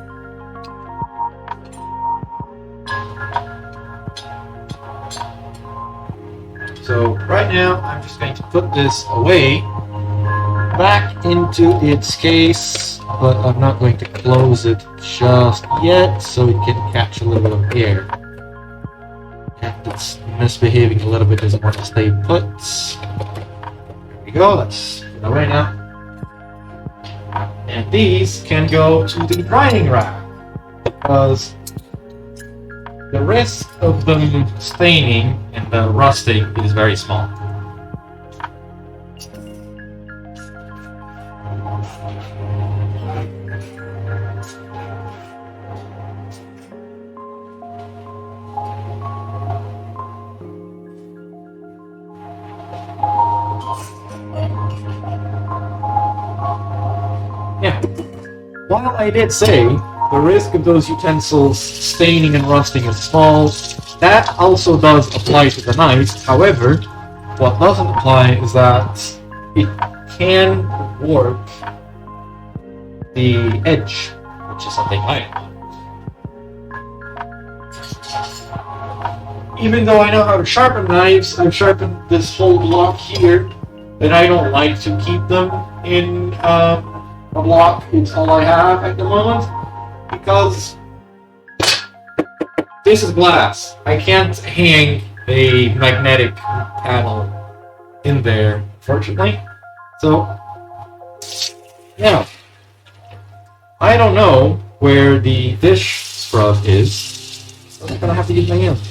So right now, I'm just going to put this away, back into its case, but I'm not going to close it just yet so it can catch a little bit of air. And it's misbehaving a little bit, doesn't want to stay put. There we go, that's away now. And these can go to the drying rack because the risk of them staining and rusting is very small. Yeah. While I did say the risk of those utensils staining and rusting is small, that also does apply to the knife. However, what doesn't apply is that it can warp the edge, which is something I don't. Even though I know how to sharpen knives, I've sharpened this whole block here, and I don't like to keep them in a block. It's all I have at the moment, because this is glass. I can't hang a magnetic panel in there, fortunately. So, yeah. I don't know where the dish scrub is. So I'm gonna have to use my hands.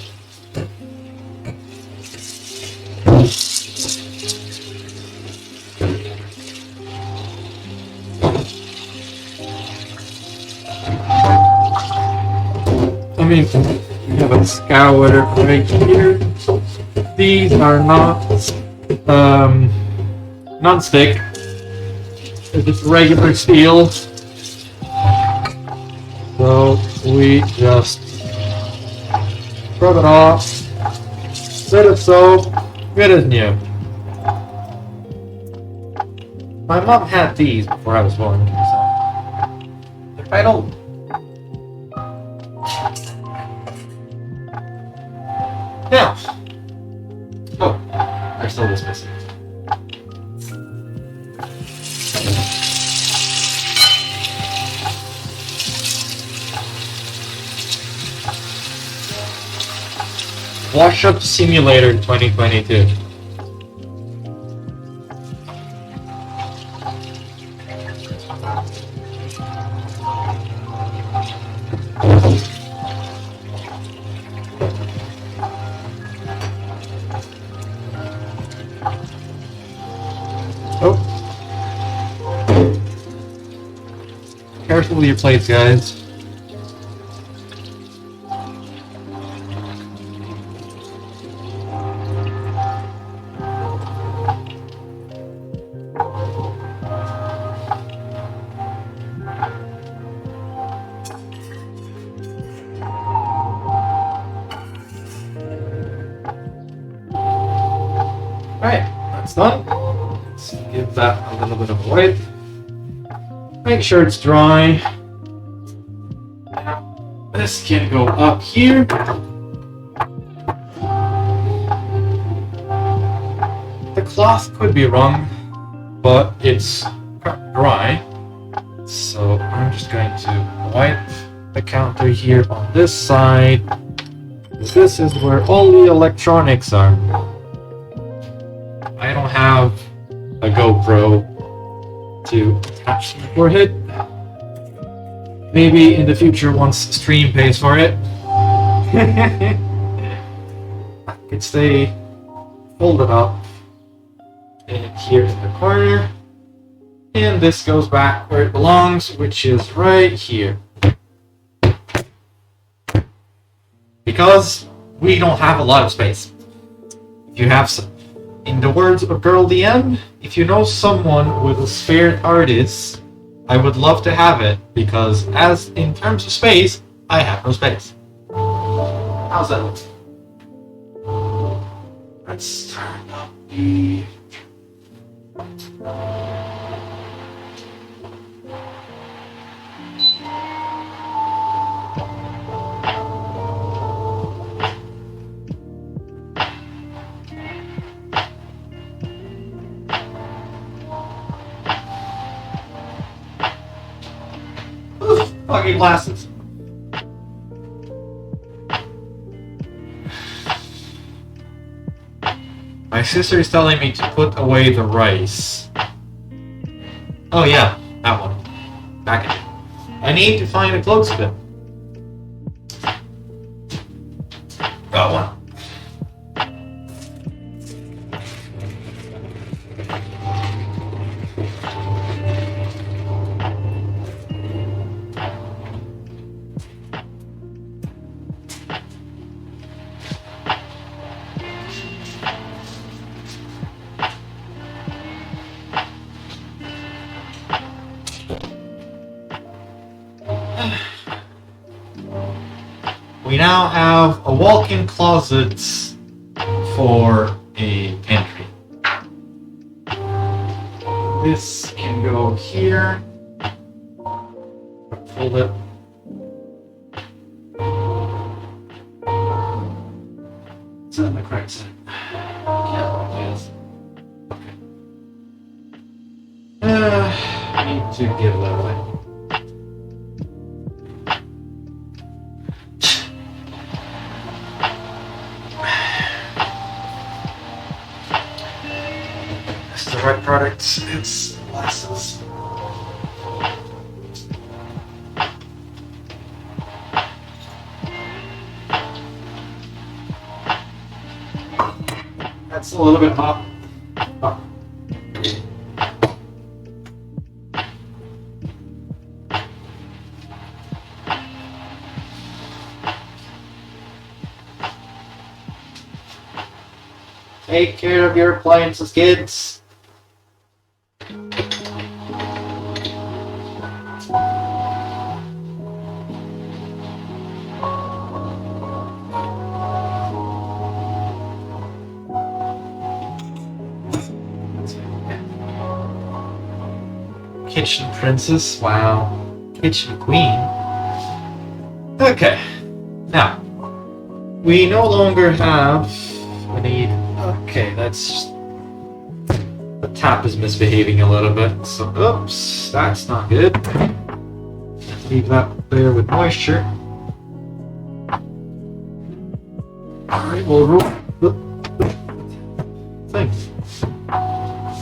I mean, we have a scour right here. These are not non-stick. They're just regular steel. So we just scrub it off, set it so good as new. My mom had these before I was born, so they're quite old. Now, oh, there's still this missing. Wash Up Simulator 2022. Oh. Careful with your plates, guys. Alright, that's done. Let's give that a little bit of a wipe. Make sure it's dry. Now, this can go up here. The cloth could be wrong, but it's dry. So I'm just going to wipe the counter here on this side. This is where all the electronics are. I don't have a GoPro to attach to my forehead. Maybe in the future once Stream pays for it. I could stay folded up and here in the corner. And this goes back where it belongs, which is right here. Because we don't have a lot of space. If you have some, in the words of Girl DM, if you know someone with a spare TARDIS, I would love to have it, because as in terms of space, I have no space. How's that look? Let's turn up the... fucking glasses. My sister is telling me to put away the rice. Oh yeah, that one. Packaging. I need to find a clothespin. Got one. We now have a walk-in closet for a pantry. This can go here. Fold it. Is that in the correct side? Yeah, it is. Okay. I need to give that away. The right product, it's glasses. a little bit hot. Oh. Take care of your appliances, kids. Kitchen princess, wow. Kitchen queen. Okay, now we no longer have. We need. Okay, that's. The tap is misbehaving a little bit, so oops, that's not good. Leave that there with moisture. Alright, we'll roll the thing.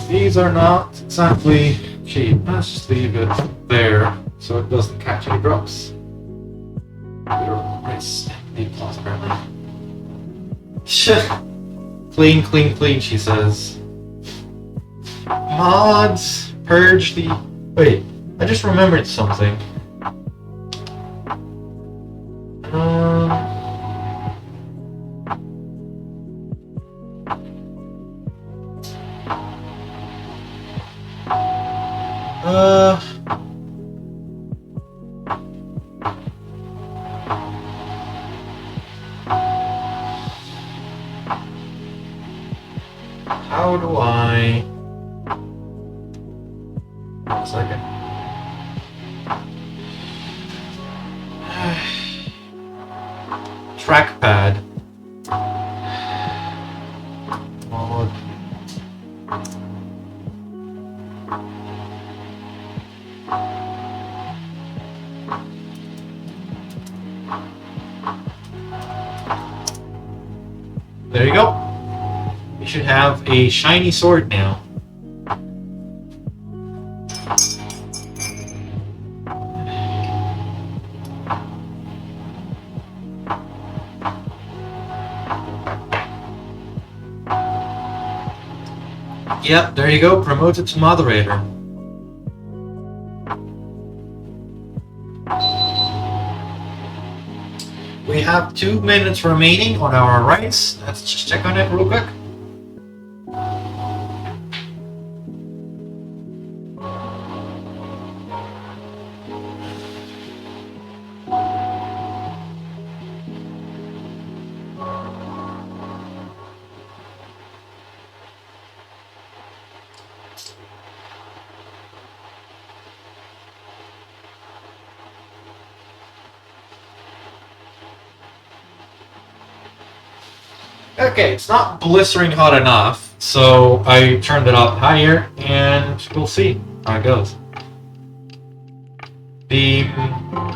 These are not exactly cheap. Let's just leave it there so it doesn't catch any drops. Nice. Clean, clean, clean, she says. Mods, purge the... Wait, I just remembered something. How do I... One second. Trackpad. Mod. There you go. We should have a shiny sword now. Yep, there you go. Promoted to moderator. We have 2 minutes remaining on our rights. Let's just check on it real quick. Okay, it's not blistering hot enough, so I turned it up higher, and we'll see how it goes. The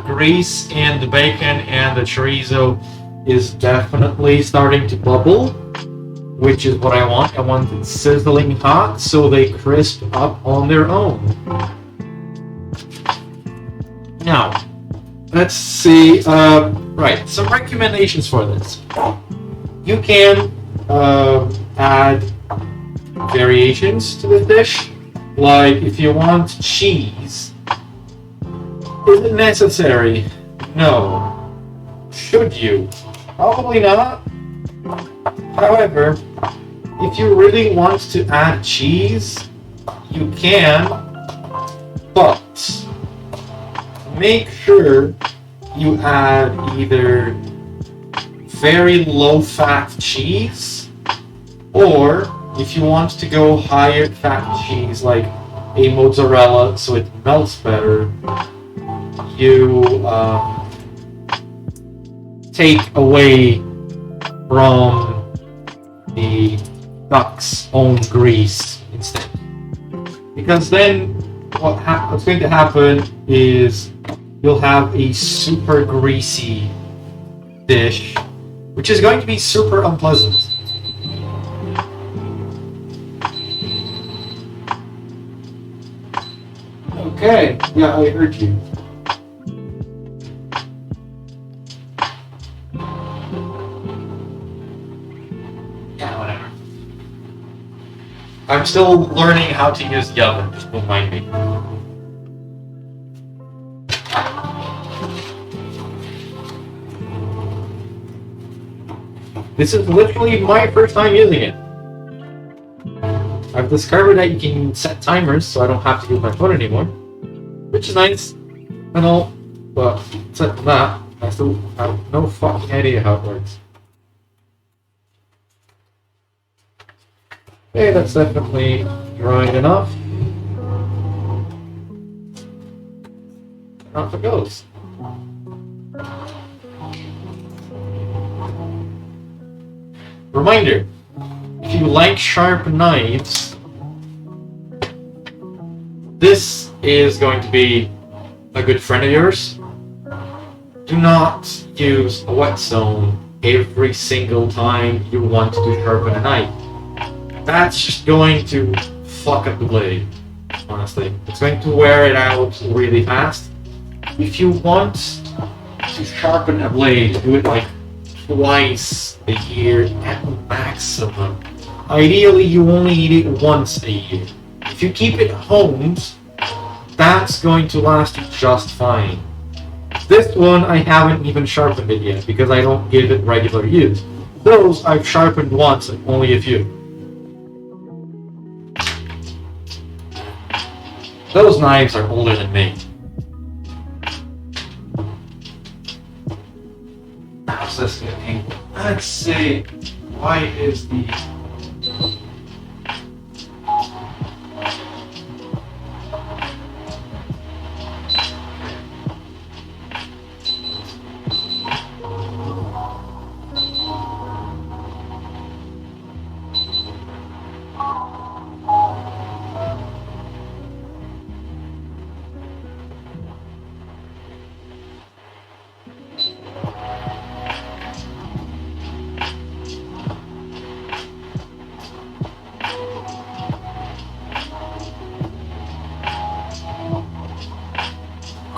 grease and the bacon and the chorizo is definitely starting to bubble, which is what I want. I want it sizzling hot so they crisp up on their own. Now, let's see. Right, some recommendations for this. You can add variations to the dish, like if you want cheese. Is it necessary? No. Should you? Probably not. However, if you really want to add cheese, you can, but make sure you add either very low-fat cheese, or if you want to go higher fat cheese, like a mozzarella, so it melts better, you take away from the duck's own grease instead. Because then what's going to happen is you'll have a super greasy dish, which is going to be super unpleasant. Okay, yeah, I heard you. Yeah, whatever. I'm still learning how to use the oven, just don't mind me. This is literally my first time using it. I've discovered that you can set timers so I don't have to use my phone anymore, which is nice and all, but except for that, I still have no fucking idea how it works. Okay, that's definitely drying enough. Off it goes. Reminder, if you like sharp knives, this is going to be a good friend of yours. Do not use a whetstone every single time you want to sharpen a knife. That's just going to fuck up the blade, honestly. It's going to wear it out really fast. If you want to sharpen a blade, do it like twice a year at maximum. Ideally, you only need it once a year. If you keep it honed, that's going to last you just fine. This one, I haven't even sharpened it yet because I don't give it regular use. Those I've sharpened once and only a few. Those knives are older than me. How's this getting? Let's see. Why is the...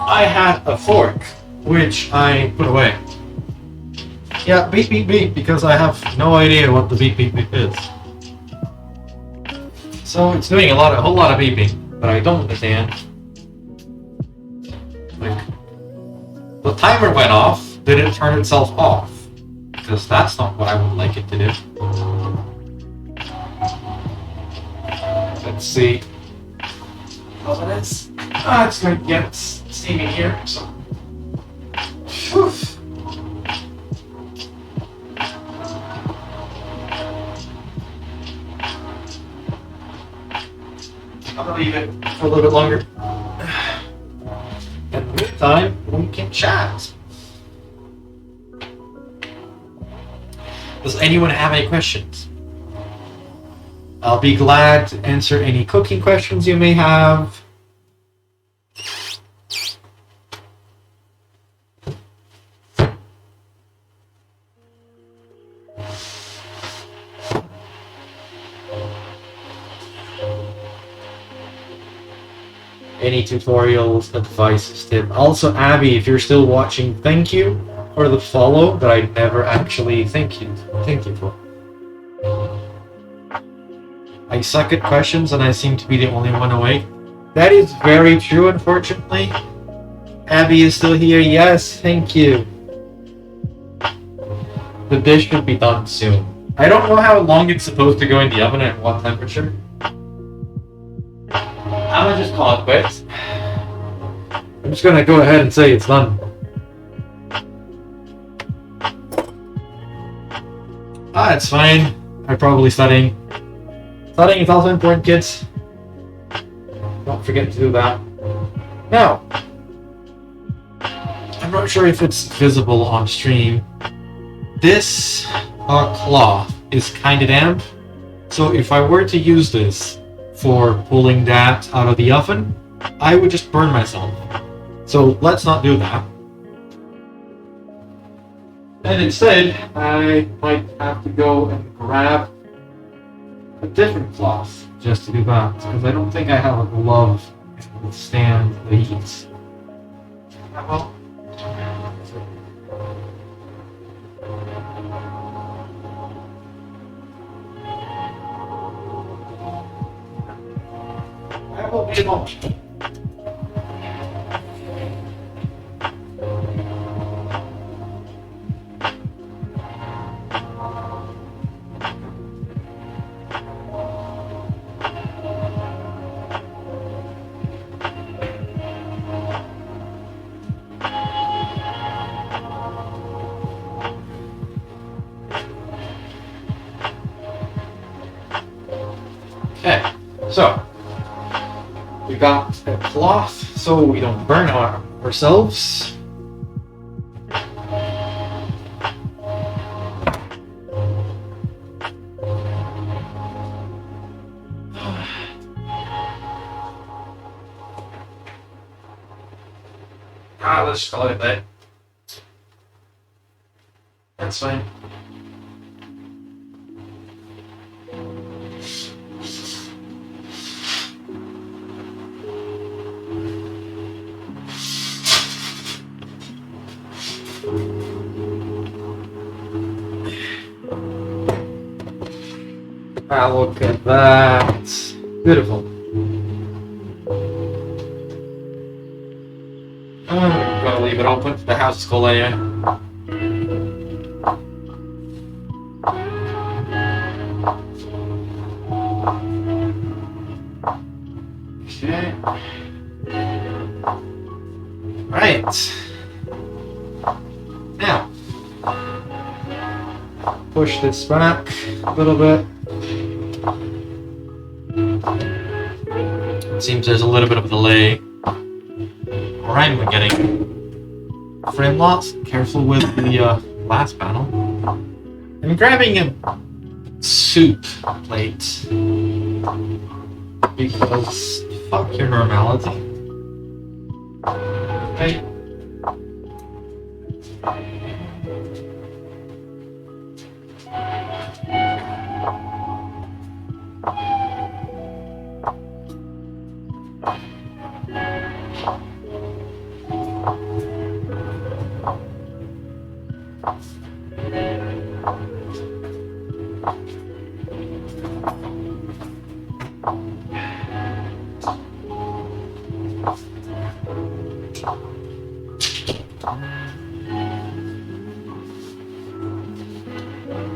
I had a fork, which I put away. Yeah, beep beep beep, because I have no idea what the beep beep beep is. So it's doing a whole lot of beeping, but I don't understand. Like, the timer went off, did it turn itself off? Because that's not what I would like it to do. Let's see. How it is. It's going to get steaming here, so. Whew. I'm gonna leave it for a little bit longer. In the meantime, we can chat. Does anyone have any questions? I'll be glad to answer any cooking questions you may have. Any tutorials, advice, tip. Also, Abby, if you're still watching, thank you for the follow that I never actually thank you for. I suck at questions and I seem to be the only one awake. That is very true, unfortunately. Abby is still here. Yes, thank you. The dish should be done soon. I don't know how long it's supposed to go in the oven and at what temperature. I'm gonna just call it quits. I'm just gonna go ahead and say it's done. It's fine. I'm probably studying. Studying is also important, kids. Don't forget to do that. Now, I'm not sure if it's visible on stream. This cloth is kind of damp, so if I were to use this for pulling that out of the oven, I would just burn myself. So let's not do that. And instead, I might have to go and grab a different cloth just to do that, because I don't think I have a glove that will stand the heat. Well, will be a moment. Okay, so we got a cloth so we don't burn ourselves. Let's call it that. That's fine. Look at that. Beautiful. I'm gonna leave it open. The house is cold anyway. Okay. Right. Now, push this back a little bit. It seems there's a little bit of a delay. Or I'm getting frame loss. Careful with the glass panel. I'm grabbing a soup plate because fuck your normality. Okay.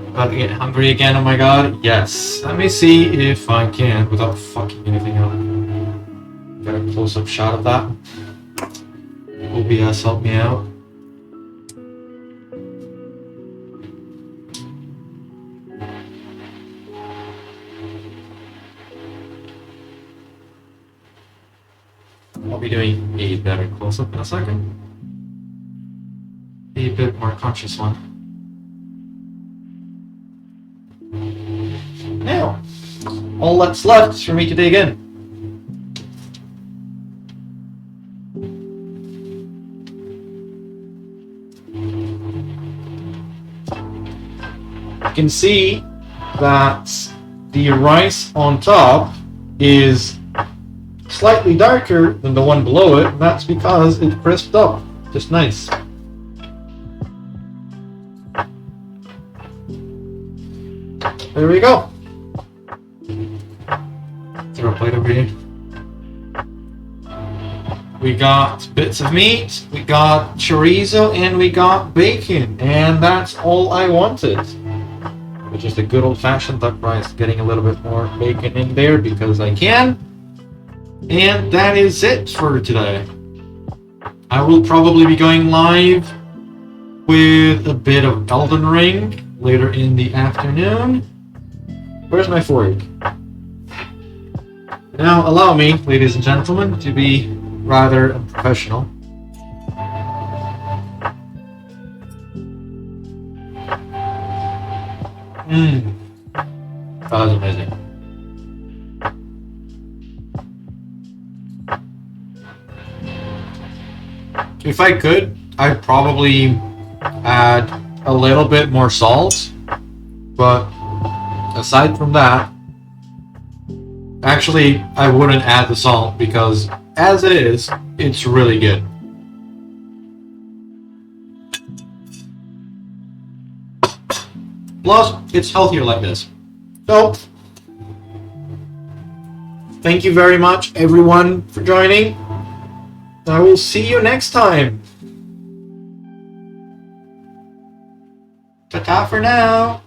About to get hungry again, oh my god. Yes. Let me see if I can without fucking anything up. Get a close-up shot of that. OBS help me out. I'll be doing a better close-up in a second. A bit more conscious one. Now, all that's left is for me to dig in. You can see that the rice on top is slightly darker than the one below it, and that's because it crisped up just nice. There we go. Throw a plate over here. We got bits of meat, we got chorizo, and we got bacon, and that's all I wanted. Which is the good old-fashioned duck rice, getting a little bit more bacon in there because I can. And that is it for today. I will probably be going live with a bit of Elden Ring later in the afternoon. Where's my fork? Now, allow me, ladies and gentlemen, to be rather unprofessional. That was amazing. If I could, I'd probably add a little bit more salt, but aside from that, actually, I wouldn't add the salt because as it is, it's really good. Plus, it's healthier like this. So, thank you very much, everyone, for joining. I will see you next time. Ta-ta for now.